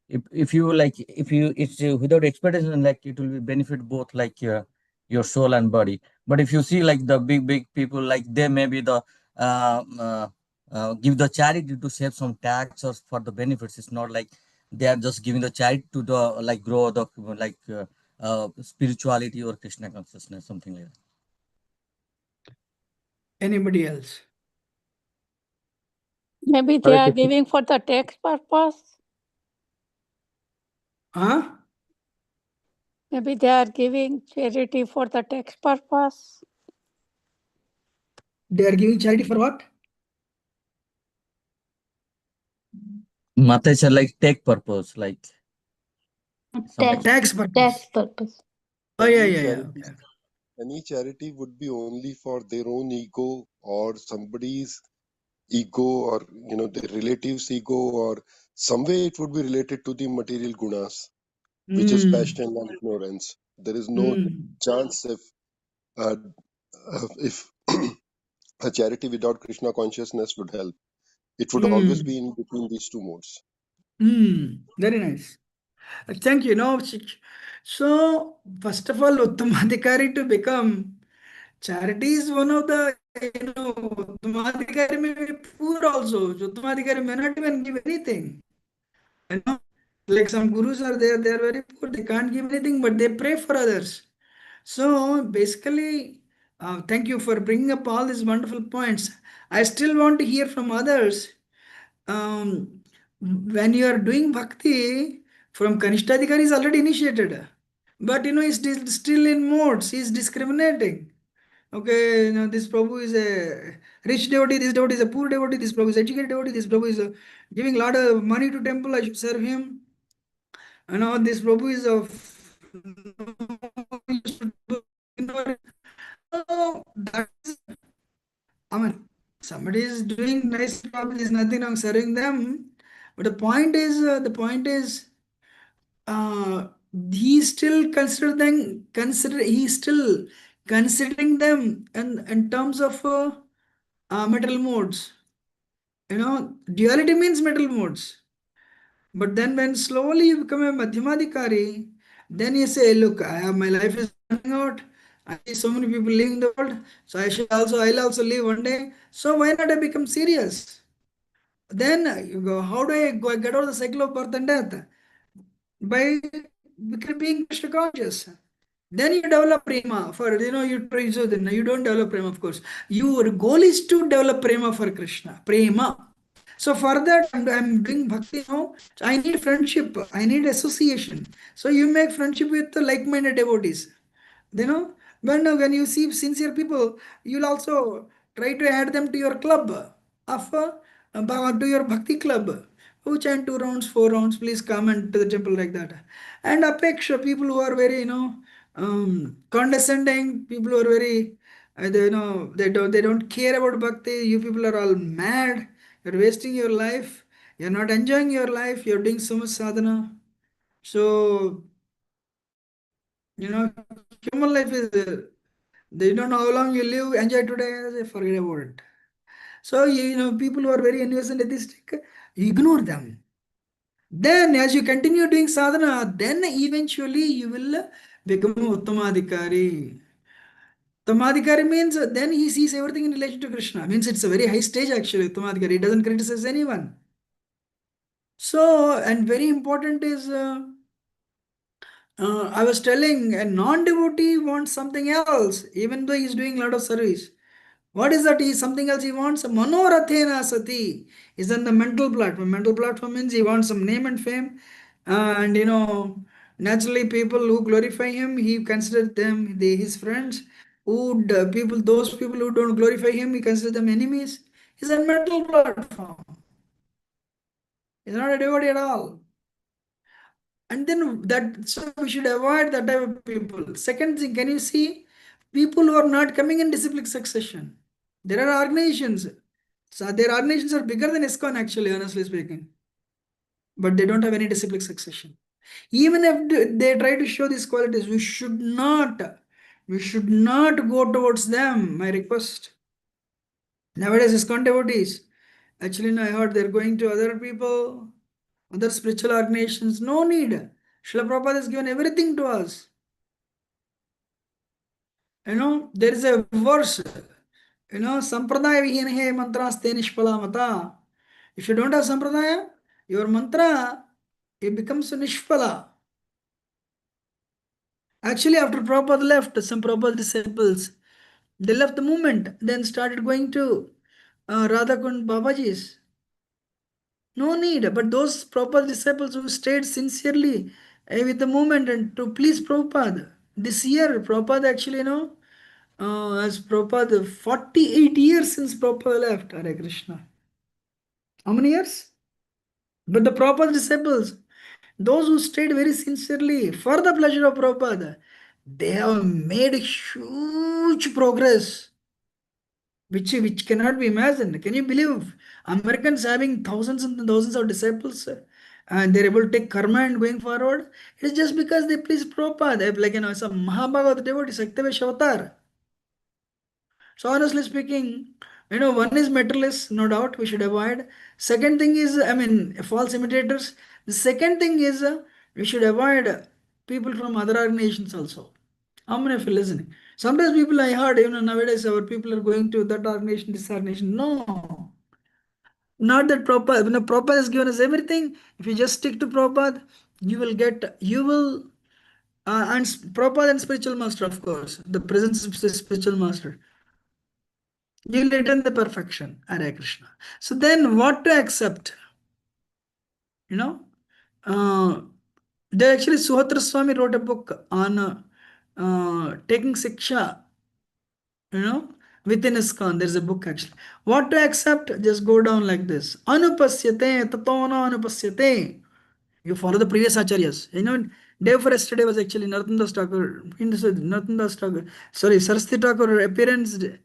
if you it's without expectation, like it will be benefit both like your soul and body. But if you see like the big people, like they may be the uh, uh, give the charity to save some tax or for the benefits. It's not like they are just giving the charity to the like grow the spirituality or Krishna consciousness, something like that. Anybody else? Maybe they are giving for the tax purpose. Huh? Maybe they are giving charity for the tax purpose. They are giving charity for what? Matacha like take purpose, like Tax, Tax purpose. tax purpose. Oh, yeah, Any yeah, yeah. charity, Okay. any charity would be only for their own ego or somebody's ego, or their relatives' ego, or some way it would be related to the material gunas, which is passion and ignorance. There is no chance uh, if a charity without Krishna consciousness would help. It would always be in between these two modes. Very nice. Thank you. No, so first of all, Uttamadhikari to become charity is one of the, Uttamadhikari may be poor also. Uttamadhikari may not even give anything. You know, like some gurus are there, they are very poor, they can't give anything, but they pray for others. So basically, thank you for bringing up all these wonderful points. I still want to hear from others. When you are doing bhakti, from Kanishtadhikari is already initiated, but he's still in modes, he's discriminating. Okay, this Prabhu is a rich devotee, this devotee is a poor devotee, this Prabhu is educated devotee, this Prabhu is giving a lot of money to temple, I should serve him. This Prabhu is a so that's, I mean, somebody is doing nice job, there's nothing wrong serving them. But uh, he's still he's still considering them in terms of metal modes. Duality means metal modes. But then when slowly you become a Madhyamadikari, then you say, look, my life is running out. I see so many people leaving the world. So I'll also leave one day. So why not I become serious? Then you go, how do I get out of the cycle of birth and death? By being Krishna conscious. Then you develop prema for, you don't develop prema, of course. Your goal is to develop prema for Krishna. Prema. So for that, I'm doing bhakti now. So I need friendship. I need association. So you make friendship with the like-minded devotees. When you see sincere people, you'll also try to add them to your club to your bhakti club. Who chant 2 rounds, 4 rounds, please come and to the temple like that. And apeksha, people who are very, condescending, people who are very, they don't care about bhakti. You people are all mad. You're wasting your life. You're not enjoying your life. You're doing so much sadhana. So, human life is, they don't know how long you live, enjoy today, they forget about it. So, people who are very envious and atheistic, ignore them. Then, as you continue doing sadhana, then eventually you will become Uttamadhikari. Uttamadhikari means then he sees everything in relation to Krishna. Means it's a very high stage actually, Uttamadhikari. He doesn't criticize anyone. So, and very important is, I was telling a non-devotee wants something else, even though he's doing a lot of service. What is that? He something else he wants. Manorathena sati is on the mental platform. Mental platform means he wants some name and fame. And naturally people who glorify him, he considers them his friends. Those people who don't glorify him, he considers them enemies. He's a mental platform. He's not a devotee at all. And then so we should avoid that type of people. Second thing, can you see people who are not coming in disciplic succession? There are organizations. So their organizations are bigger than ISKCON actually, honestly speaking. But they don't have any disciplic succession. Even if they try to show these qualities, we should not go towards them. My request. Nowadays, ISKCON devotees, actually, no, I heard they're going to other people, other spiritual organizations. No need. Srila Prabhupada has given everything to us. There is a verse, Sampradaya Vihinhe Mantraste Nishpala Mata. If you don't have Sampradaya, your mantra, it becomes Nishpala. Actually, after Prabhupada left, some Prabhupada disciples, they left the movement, then started going to Radhakund Babaji's. No need, but those Prabhupada disciples who stayed sincerely with the movement and to please Prabhupada. This year, Prabhupada actually, as Prabhupada, 48 years since Prabhupada left, Hare Krishna. How many years? But the Prabhupada disciples, Those who stayed very sincerely for the pleasure of Prabhupada, they have made huge progress, which cannot be imagined. Can you believe Americans having thousands and thousands of disciples, and they're able to take karma and going forward? It is just because they please Prabhupada. Like, some Mahabharata devotee, Saktavesh avatar. So honestly speaking, one is materialist, no doubt we should avoid. Second thing is, false imitators. The second thing is, we should avoid people from other organizations also. How many of you listening? Sometimes people I heard, nowadays our people are going to that organization, this organization. No, not that Prabhupada. Prabhupada has given us everything. If you just stick to Prabhupada, you will, and Prabhupada and spiritual master, of course, the presence of the spiritual master. You will attain the perfection. Hare Krishna. So then what to accept? Uh, they actually, Suhatra Swami wrote a book on taking Siksha, within ISKCON. There's a book actually. What to accept? Just go down like this. Anupasyate, tatona anupasyate. You follow the previous acharyas. Day for yesterday was actually Narottam Das Thakur, Narottam Das Thakur, sorry, Saraswati Thakur appearance day,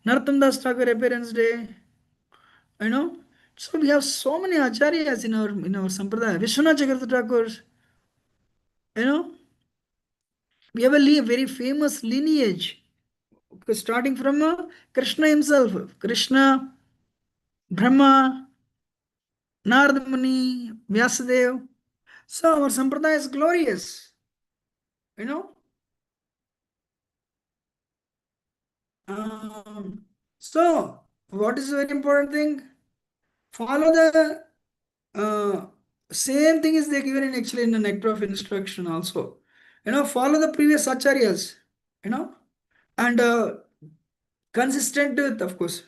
Narottam Das Thakur appearance day. So we have so many acharyas in our sampradaya. Vishwanath Chakravarti Thakur, you know, we have a very famous lineage, starting from Krishna himself, Krishna, Brahma, Narada Muni, Vyasadeva. So our sampradaya is glorious. So what is the very important thing? Follow the same thing is they given in actually in the nectar of instruction also. Follow the previous acharyas, and consistent with, of course,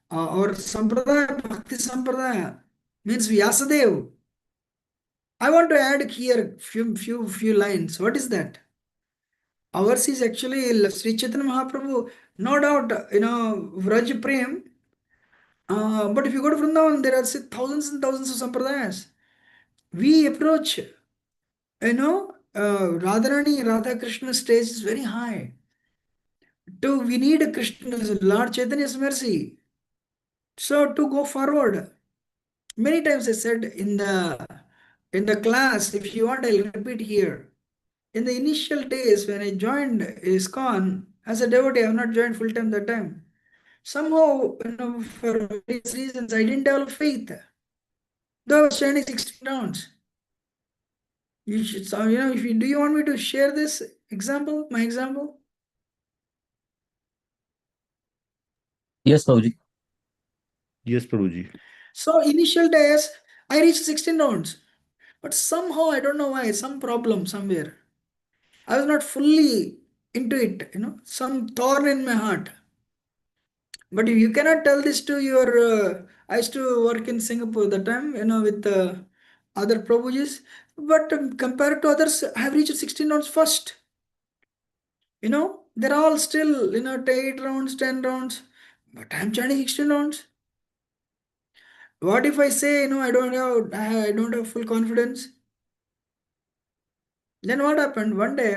our sampradaya, bhakti sampradaya means Vyasadev. I want to add here few lines. What is that? Ours is actually Sri Chaitanya Mahaprabhu, no doubt, Vraj Prem. But if you go to Vrindavan, there are thousands and thousands of sampradayas. We approach, Radharani, Radha Krishna stage is very high. We need a Krishna, Lord Chaitanya's mercy. So to go forward, many times I said in the class, if you want, I'll repeat here. In the initial days when I joined ISKCON as a devotee, I have not joined full time that time. Somehow, for various reasons, I didn't develop faith. Though I was chanting 16 rounds. You should, do you want me to share this example, my example? Yes, Prabhuji. Yes, Prabhuji. So initial days, I reached 16 rounds. But somehow, I don't know why, some problem somewhere. I was not fully into it, some thorn in my heart. But you cannot tell this to your, I used to work in Singapore that time, with other Prabhujis. But compared to others, I have reached 16 rounds first. They're all still, 8 rounds, 10 rounds. But I'm chanting 16 rounds. What if I say, I don't have full confidence? Then what happened? One day,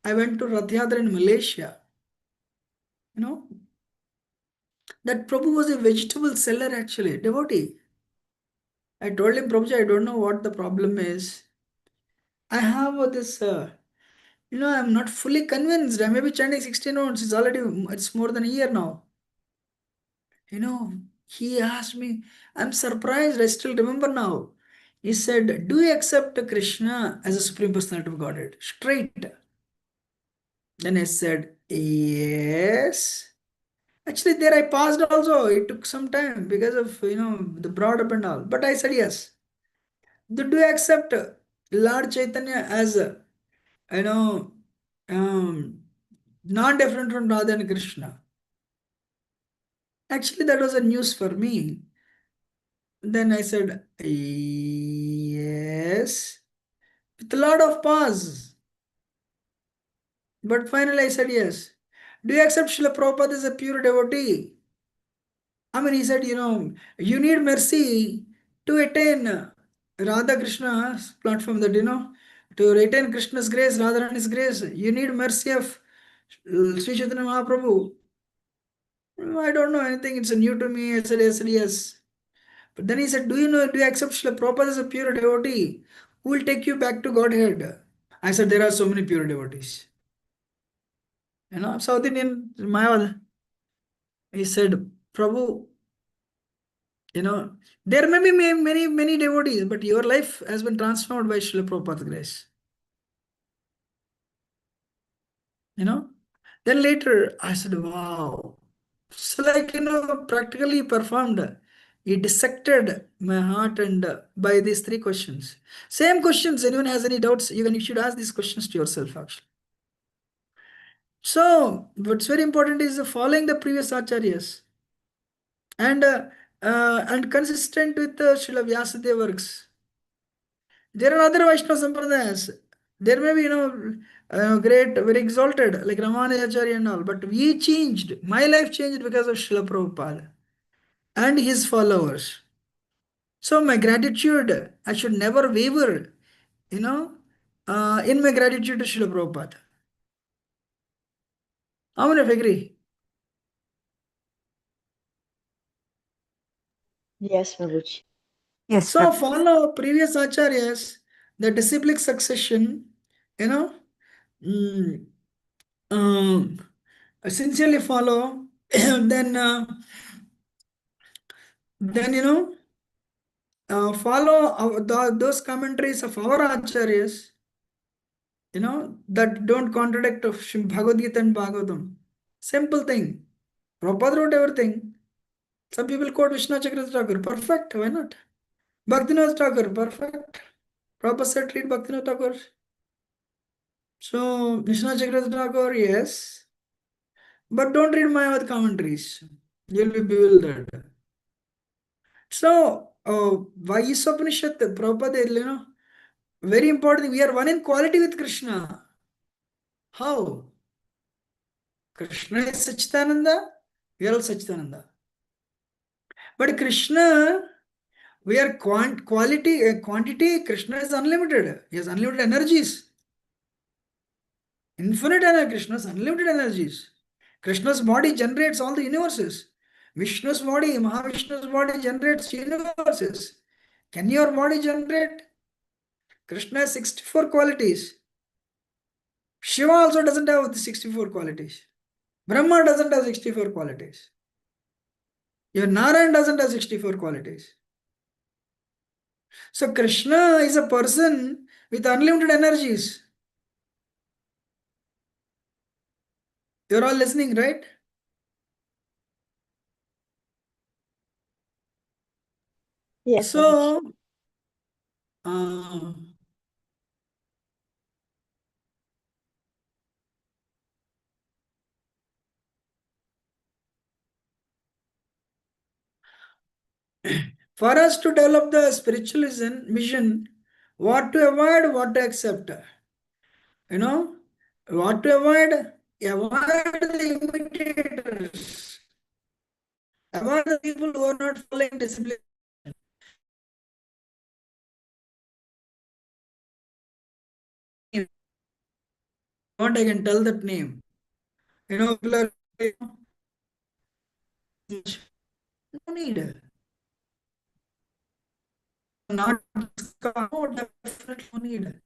I went to Rath Yatra in Malaysia. That Prabhu was a vegetable seller actually, devotee. I told him, Prabhuji, I don't know what the problem is. I have this, I'm not fully convinced. I may be chanting 16 rounds. It's more than a year now. He asked me, I'm surprised. I still remember now. He said, do you accept Krishna as a Supreme Personality of Godhead? Straight. Then I said, yes. Actually, there I passed also. It took some time because of, the brought up and all. But I said yes. Do you accept Lord Chaitanya as, you know, um, not different from Radha and Krishna? Actually, that was a news for me. Then I said, yes, with a lot of pause. But finally I said yes. Do you accept Srila Prabhupada as a pure devotee? He said, you need mercy to attain Radha Krishna's platform that, to retain Krishna's grace, Radharani's grace, you need mercy of Sri Chaitanya Mahaprabhu. I don't know anything, it's new to me. I said, yes. But then he said, do you accept Srila Prabhupada as a pure devotee who will take you back to Godhead? I said, there are so many pure devotees. South Indian, Mayavad. He said, Prabhu, there may be many, many devotees, but your life has been transformed by Srila Prabhupada's grace. Then later I said, wow. So practically performed. He dissected my heart and by these three questions. Same questions, anyone has any doubts, you should ask these questions to yourself actually. So what's very important is following the previous acharyas and consistent with the Srila Vyasadeva works. There are other Vaishnava Sampradayas. There may be, great, very exalted, like Ramanujacharya and all, but we changed. My life changed because of Srila Prabhupada and his followers. So my gratitude, I should never waver, in my gratitude to Srila Prabhupada. How many of you agree? Yes, Prabhuji. Yes, So Prabhuji. follow previous acharyas, the disciplic succession, mm, um, sincerely follow, then follow those commentaries of our acharyas, that don't contradict of Bhagavad Gita and Bhagavatam. Simple thing. Prabhupada wrote everything. Some people quote Vishnu Chakravarti Thakur. Perfect. Why not? Bhaktivinoda Thakur. Perfect. Prabhupada said read Bhaktivinoda Thakur. So Vishnu Chakravarti Thakur, yes. But don't read Mayavad commentaries. You'll be bewildered. So, why Isopanisad, Prabhupada, very important, we are one in quality with Krishna. How? Krishna is Sachidananda, we are all Sachidananda. But Krishna, we are quantity, Krishna is unlimited. He has unlimited energies. Infinite energy, Krishna's unlimited energies. Krishna's body generates all the universes. Vishnu's body, Mahavishnu's body generates universes. Can your body generate? Krishna has 64 qualities. Shiva also doesn't have the 64 qualities. Brahma doesn't have 64 qualities. Your Narayan doesn't have 64 qualities. So Krishna is a person with unlimited energies. You're all listening, right? Yes, Prabhuji. So, for us to develop the spiritualism mission, what to avoid, what to accept. What to avoid? Avoid the imitators. Avoid the people who are not following discipline. What I can tell that name. People are, no need. Not no, definitely no need.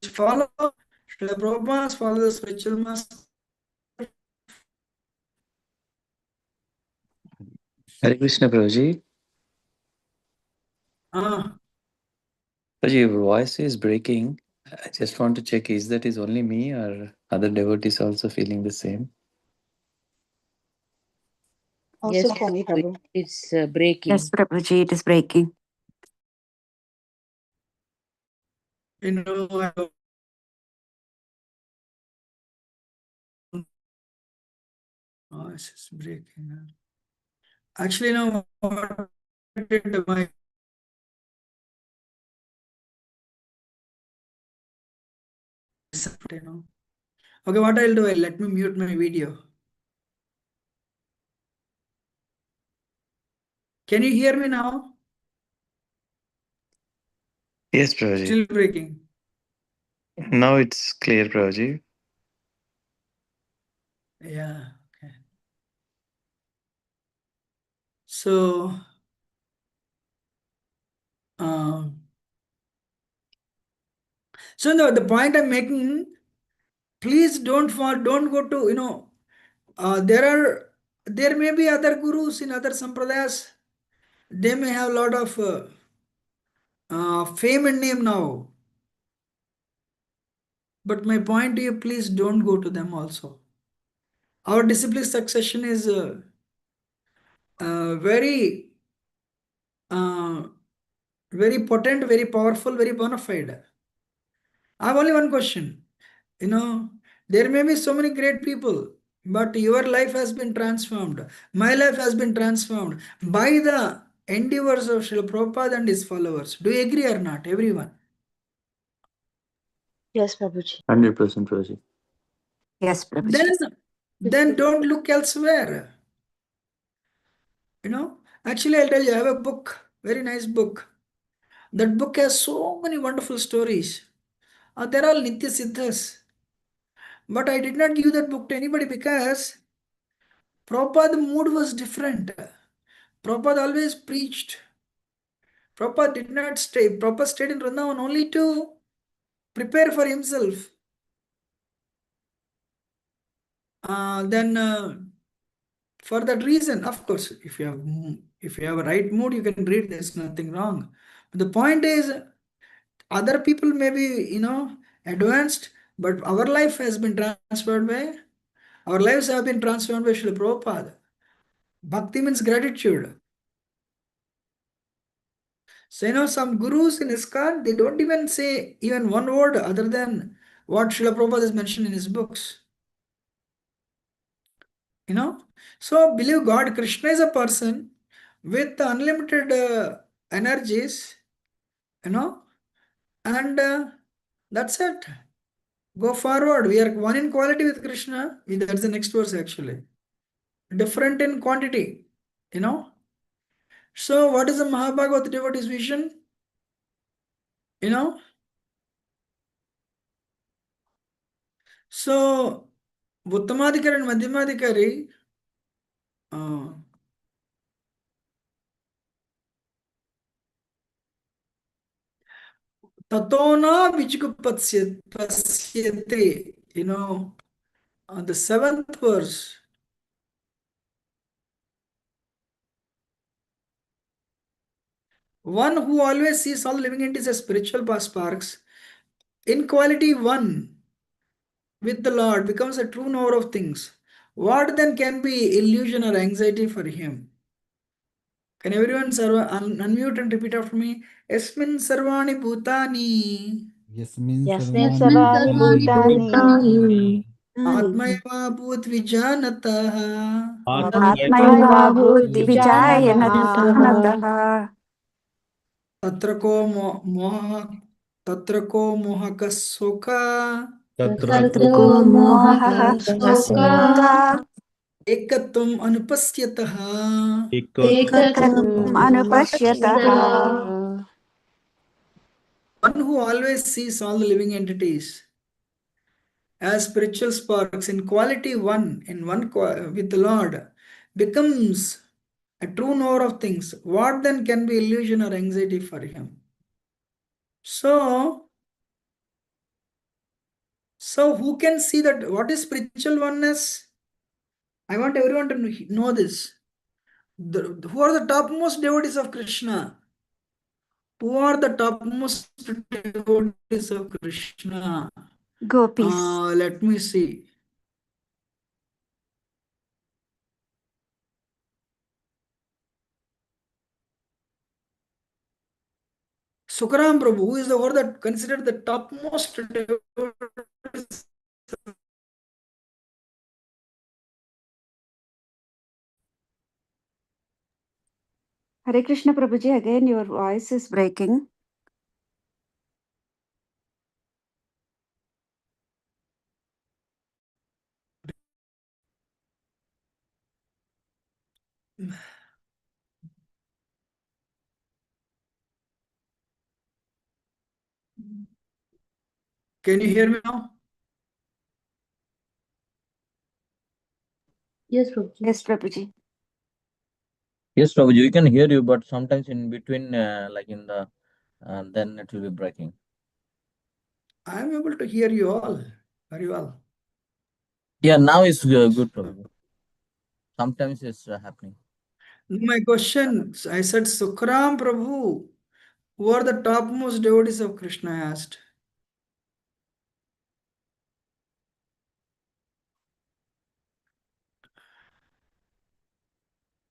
Follow Srila Prabhupada, follow the spiritual master. Hare Krishna, Prabhuji. Prabhuji, your voice is breaking. I just want to check, is that is only me or other devotees also feeling the same? Also Yes, for me, Prabhu. it's breaking. Yes, Prabhuji, it is breaking. It's breaking. Actually, what did my Okay, what I'll do, let me mute my video. Can you hear me now? Yes, Prabhuji. Still breaking. Now it's clear, Prabhuji. Yeah. Okay. So, the point I'm making, please don't go to, there may be other gurus in other sampradayas. They may have a lot of fame and name now. But my point to you, please don't go to them also. Our discipline succession is very, very potent, very powerful, very bona fide. I have only one question. There may be so many great people, but your life has been transformed. My life has been transformed by the endeavors of Srila Prabhupada and his followers. Do you agree or not, everyone? Yes, Prabhuji. 100%, Prabhuji. Yes, Prabhuji. Then don't look elsewhere. Actually, I'll tell you, I have a book, very nice book. That book has so many wonderful stories. They're all Nitya Siddhas. But I did not give that book to anybody because Prabhupada mood was different. Prabhupada always preached. Prabhupada did not stay. Prabhupada stayed in Vrindavan only to prepare for himself. Then for that reason, of course, if you have a right mood, you can read. There's nothing wrong. But the point is, other people may be advanced, but our life has been transferred by. Our lives have been transformed by Srila Prabhupada. Bhakti means gratitude. So, some gurus in ISKCON, they don't even say even one word other than what Srila Prabhupada has mentioned in his books. So believe God, Krishna is a person with unlimited energies, and that's it. Go forward. We are one in quality with Krishna. That's the next verse actually. Different in quantity, So what is the Mahabhagavad devotee's vision? So Uttamadhikari and Madhyamadhikari, Tatona Vichikupasyate, the seventh verse. One who always sees all living entities as spiritual sparks, in quality one with the Lord, becomes a true knower of things. What then can be illusion or anxiety for him? Can everyone unmute and repeat after me? Esmin sarvani bhutani. Yasmin Yasmin Sarvani Savani Bhutani Atmayava bhut vijanatah. Atmaiva Bhut Atmaiva Vijanataha Tatra ko moha soka. Tatrako moha soka Ekatvam anupasyatah. ekatam anupashyatah. Anupashyataha. One who always sees all the living entities as spiritual sparks in quality one, with the Lord, becomes a true knower of things. What then can be illusion or anxiety for him? So who can see that? What is spiritual oneness? I want everyone to know this. Who are the topmost devotees of Krishna? Who are the topmost devotees of Krishna? Gopis. Let me see. Sukaram Prabhu, who is the one that considered the topmost devotees? Hare Krishna Prabhuji, again your voice is breaking. Can you hear me now? Yes, Prabhuji. Yes, Prabhuji. Yes, Prabhuji, we can hear you, but sometimes in between, then it will be breaking. I am able to hear you all very well. Yeah, now it's good, Prabhuji. Sometimes it's happening. My question, I said, Sukram Prabhu, who are the topmost devotees of Krishna? I asked.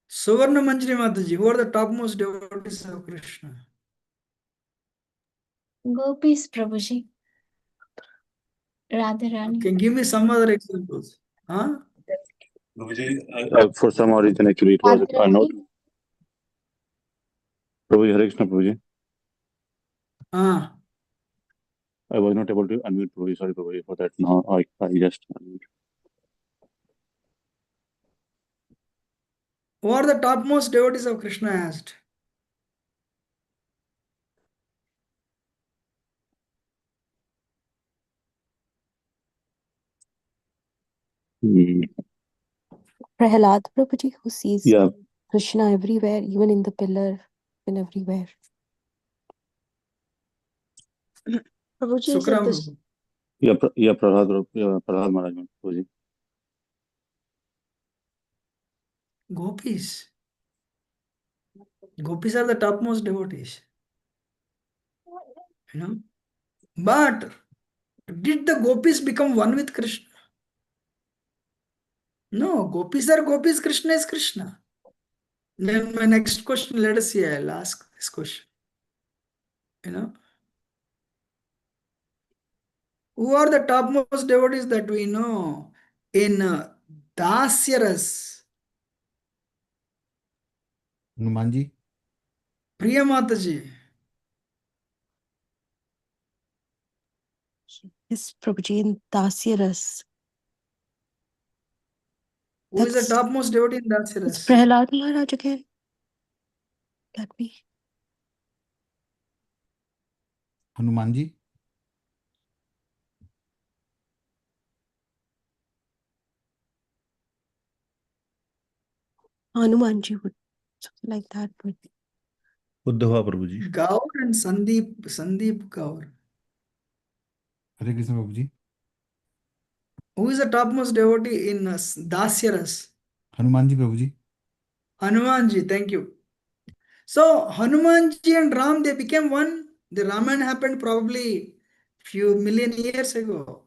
Suvarna Manjari Mataji, who are the topmost devotees of Krishna? Gopis, Prabhuji. Radharani. Can give me some other examples? Huh? For some reason, actually, it was not. Prabhuji, Hare Krishna, Prabhuji. Ah. I was not able to unmute Prabhuji. Sorry, Prabhuji, for that. Now I just unmute. Who are the topmost devotees of Krishna? I asked. Prahalad Prabhuji, who sees Yeah, Krishna everywhere, even in the pillar and everywhere. Prabhuji, is it Sukram this? Prabhu. yeah, Prahlad Maharaj, Prabhuji. Gopis. Gopis are the topmost devotees. You know? But did the gopis become one with Krishna? No, gopis are gopis, Krishna is Krishna. Then my next question, let us see, I'll ask this question. You know? Who are the topmost devotees that we know in Dasyaras? Hanumanji. Priya Mataji. Yes, Prabhuji, in Dasyaras. Who is the topmost devotee in It's Dasyaras? Prahalad Maharaj again. Let me. Hanumanji. Hanumanji would something like that. But Uddhava, Prabhuji. Gaur and Sandeep Gaur. Hare Krishna, Prabhuji. Who is the topmost devotee in Dasyaras? Hanumanji, Prabhuji. Hanumanji, thank you. So Hanumanji and Ram, they became one. The Ramayana happened probably few million years ago.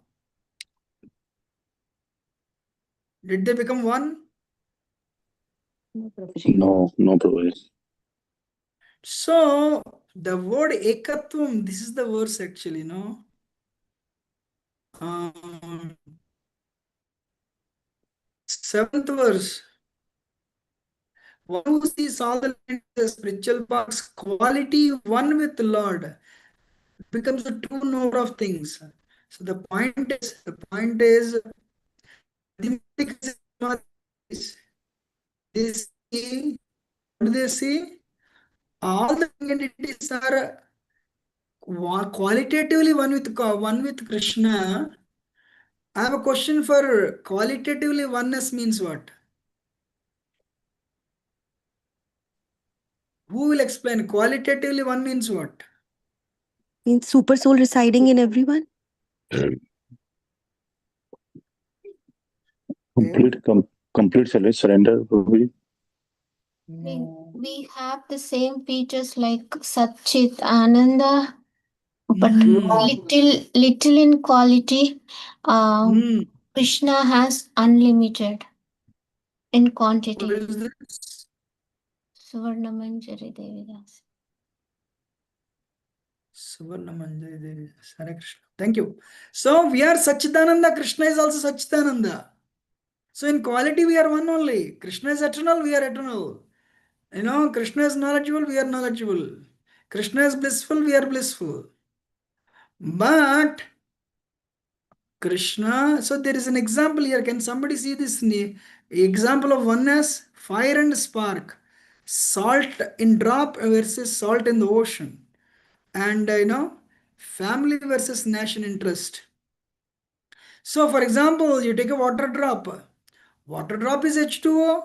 Did they become one? no, Prabhuji. No, Prabhuji. So the word ekatvam, this is the verse actually, no? Seventh verse. One who sees all the spiritual parts, quality one with the Lord becomes a true knower of things. So the point is, they see, what do they see? All the entities are qualitatively one with Krishna. I have a question for qualitatively oneness means what? Who will explain? Qualitatively one means what? Means super soul residing in everyone? Complete surrender, Prabhuji. We have the same features like Satchit Ananda, but little in quality. Krishna has unlimited in quantity. What is this? Suvarna Manjari Devidas. Suvarna Manjari Devi. Hare Krishna. Thank you. So we are Satchidananda. Krishna is also Satchidananda. So in quality we are one only. Krishna is eternal, we are eternal. You know, Krishna is knowledgeable, we are knowledgeable. Krishna is blissful, we are blissful. But Krishna, so there is an example here. Can somebody see this example of oneness? Fire and spark. Salt in drop versus salt in the ocean. And family versus national interest. So, for example, you take a water drop. Water drop is H2O.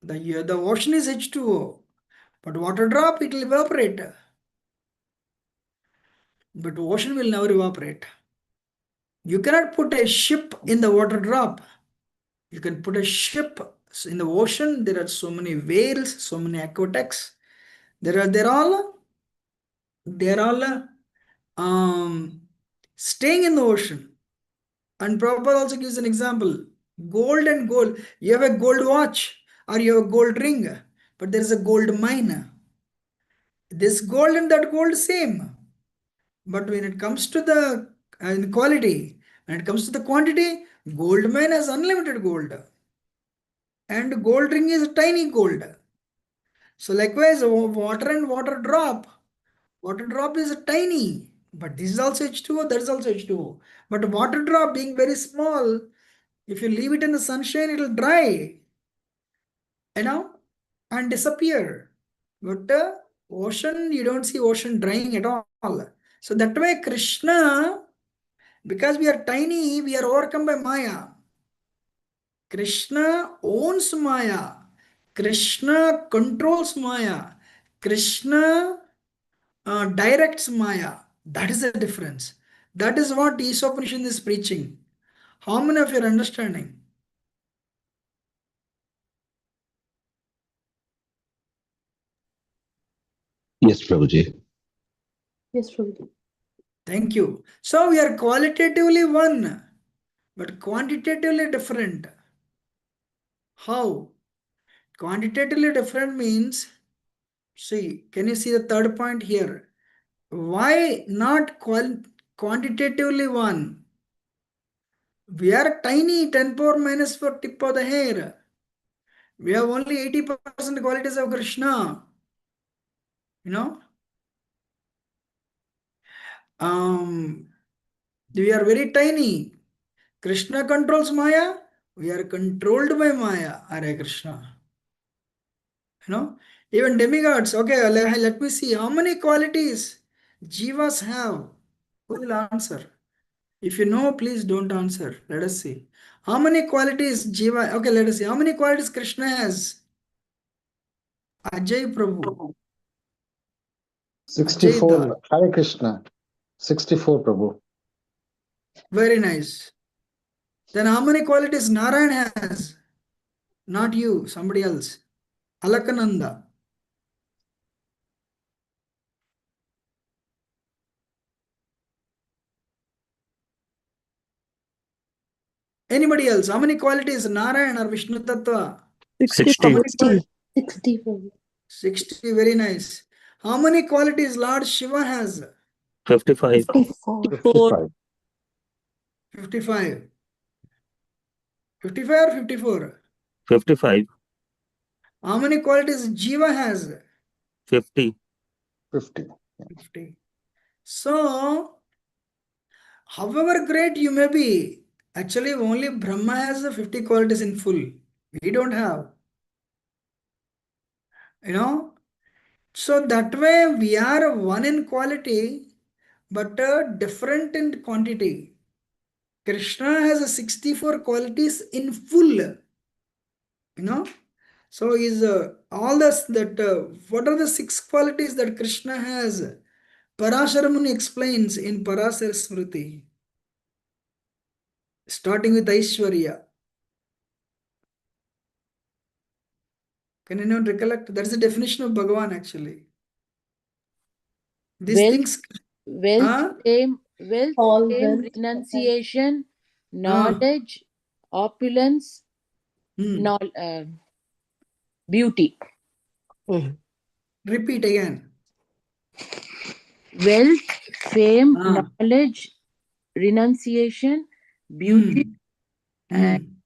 The ocean is H2O. But water drop, it will evaporate. But ocean will never evaporate. You cannot put a ship in the water drop. You can put a ship in the ocean. There are so many whales, so many aquatics. They're all staying in the ocean. And Prabhupada also gives an example. Gold and gold. You have a gold watch or you have a gold ring, but there is a gold mine. This gold and that gold same. But when it comes to the quality, when it comes to the quantity, gold mine has unlimited gold. And gold ring is tiny gold. So likewise, water and water drop. Water drop is tiny, but this is also H2O, that is also H2O. But water drop being very small, if you leave it in the sunshine, it will dry, and disappear. But ocean, you don't see ocean drying at all. So that way, Krishna, because we are tiny, we are overcome by Maya. Krishna owns Maya. Krishna controls Maya. Krishna directs Maya. That is the difference. That is what Isopanisad is preaching. How many of you are understanding? Yes, Prabhuji. Yes, Prabhuji. Thank you. So we are qualitatively one, but quantitatively different. How? Quantitatively different means, see, can you see the third point here? Why not quantitatively one? We are tiny, 10 power minus 4 tip of the hair. We have only 80% qualities of Krishna. We are very tiny. Krishna controls Maya. We are controlled by Maya. Hare Krishna. Even demigods. Okay, let me see. How many qualities jivas have? Who will answer? If you know, please don't answer. Let us see. How many qualities jiva? Okay, let us see. How many qualities Krishna has? Ajay Prabhu. 64. Hare Krishna. 64, Prabhu. Very nice. Then how many qualities Narayan has? Not you, somebody else. Alakananda. Anybody else? How many qualities Narayan or Vishnu Tattva? 60. 60. 60, very nice. How many qualities Lord Shiva has? 55. 54. 55. 55 or 54? 55. How many qualities Jiva has? 50. 50. 50. So, however great you may be, actually only Brahma has the 50 qualities in full. We don't have. So that way we are one in quality, but different in quantity. Krishna has 64 qualities in full. So is all this that what are the 6 qualities that Krishna has? Parashara Muni explains in Parasar Smriti, starting with Aishwarya. Can anyone recollect? That's the definition of Bhagavan actually. These things. Wealth, fame, renunciation, knowledge, opulence, beauty. Repeat again. Wealth, fame, knowledge, renunciation, beauty, and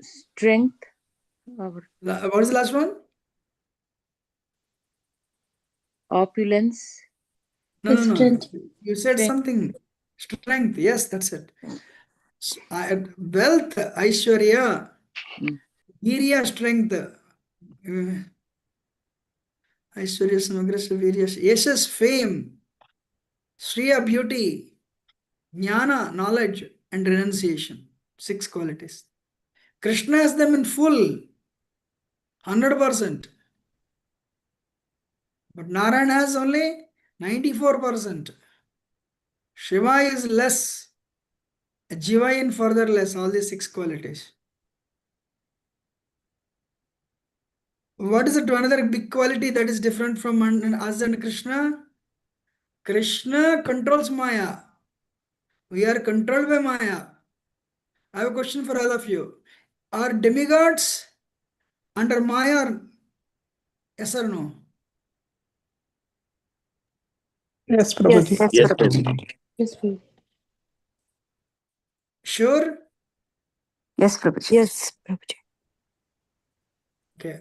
strength. What is the last one? Opulence. No. You said something. Strength. Yes, that's it. Wealth, Aishwarya, Virya, strength. Aishwarya, Samagrasya, Virya, Yashas, fame, Shriya, beauty, Jnana, knowledge, and renunciation. 6 qualities. Krishna has them in full, 100%. But Narayan has only 94%. Shiva is less. Jiva in further less, all these 6 qualities. What is it? Another big quality that is different from us and Krishna? Krishna controls Maya. We are controlled by Maya. I have a question for all of you. Are demigods under Maya? Yes or no? Yes, Prabhuji. Yes, Yes, Prabhuji. Prabhuji. Yes, Prabhuji. Sure? Yes, Prabhuji. Yes, Prabhuji. Okay.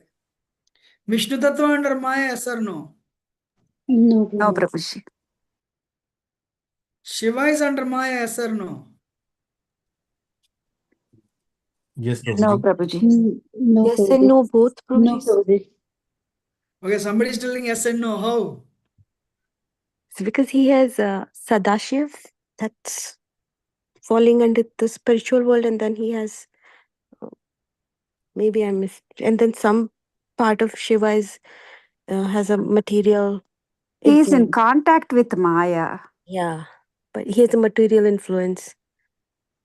Vishnu Tattva under Maya, yes or no? No, No, Prabhuji. Prabhuji. Shiva is under Maya, yes or no? Yes, No, Prabhuji. Prabhuji. No, Yes Prabhuji. and no, both, No, Prabhuji. Prabhuji. Okay, somebody is telling yes and no. How? It's because he has Sadashiv, that's falling under the spiritual world, and then he has maybe I missed, and then some part of Shiva is has a material He is in influence. contact with Maya. Yeah, but he has a material influence,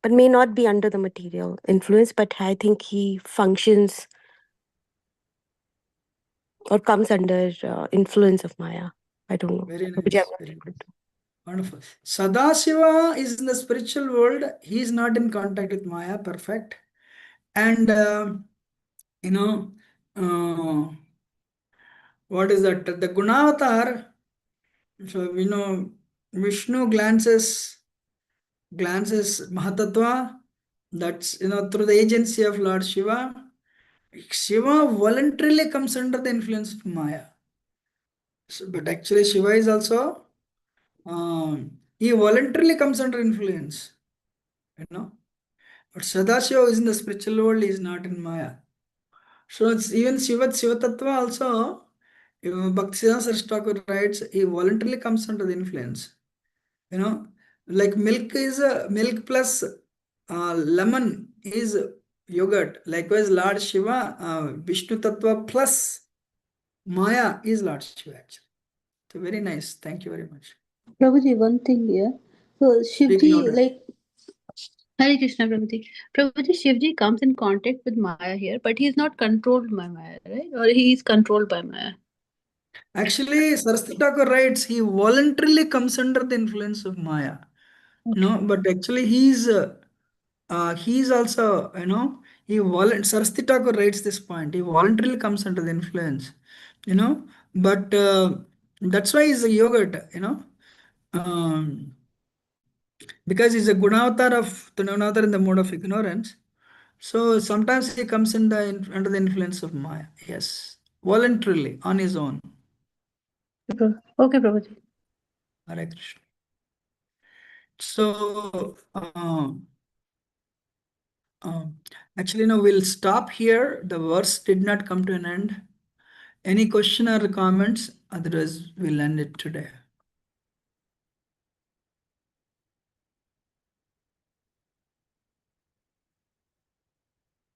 but may not be under the material influence. But I think he functions or comes under influence of Maya. I don't know. Very Prabhuji, I'm nice. not Very able nice. to. Wonderful. Sadashiva is in the spiritual world. He is not in contact with Maya. Perfect. And, you know, what is that? The Gunavatar, so we know Vishnu glances Mahatattva. That's, through the agency of Lord Shiva. Shiva voluntarily comes under the influence of Maya. So, but actually Shiva is also, he voluntarily comes under influence. But Sadashiva is in the spiritual world, he is not in Maya. So it's even Shiva Tattva also, Bhakti Thakur writes, he voluntarily comes under the influence. Like milk is milk plus lemon is yogurt. Likewise, Lord Shiva, Vishnu Tattva plus Maya is Lord Shiva actually. So very nice. Thank you very much. Prabhuji, one thing here. So Speak Shivji, louder. like Hare Krishna, Prabhuji. Prabhuji, Shivji comes in contact with Maya here, but he is not controlled by Maya, right? Or he is controlled by Maya. Actually, Saraswati Thakur writes, he voluntarily comes under the influence of Maya. But actually he's also, Saraswati Thakur writes this point. He voluntarily comes under the influence, but that's why he's a yogurt, because he's a gunavatar of the Gunavatar in the mode of ignorance. So sometimes he comes under the influence of Maya. Yes, voluntarily on his own. Okay, Prabhuji. Hare Krishna. So actually, no, we'll stop here. The verse did not come to an end. Any question or comments? Otherwise, we'll end it today.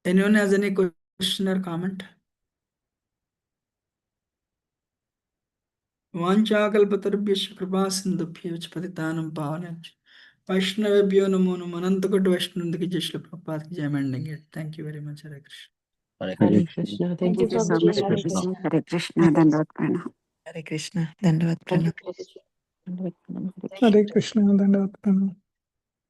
Anyone has any question or comment? Vanchakalpatarubhyasya kripa sindhubhyavach patitanam pavanach. Vaishnavabhyo namo namo anantakot Vaishnavandaki Jai Shri Prabhupada ki Jai Manding it. Thank you very much, Hare Krishna. Hare Krishna. Thank you Thank you so so much, much, Prabhuji. Prabhuji. Hare Krishna. Dandavat Pranam. Hare Krishna. Dandavad Thank Pranam. you, Prabhuji. Dandavat Pranam. Hare Krishna. Hare Krishna. Dandavat Pranam.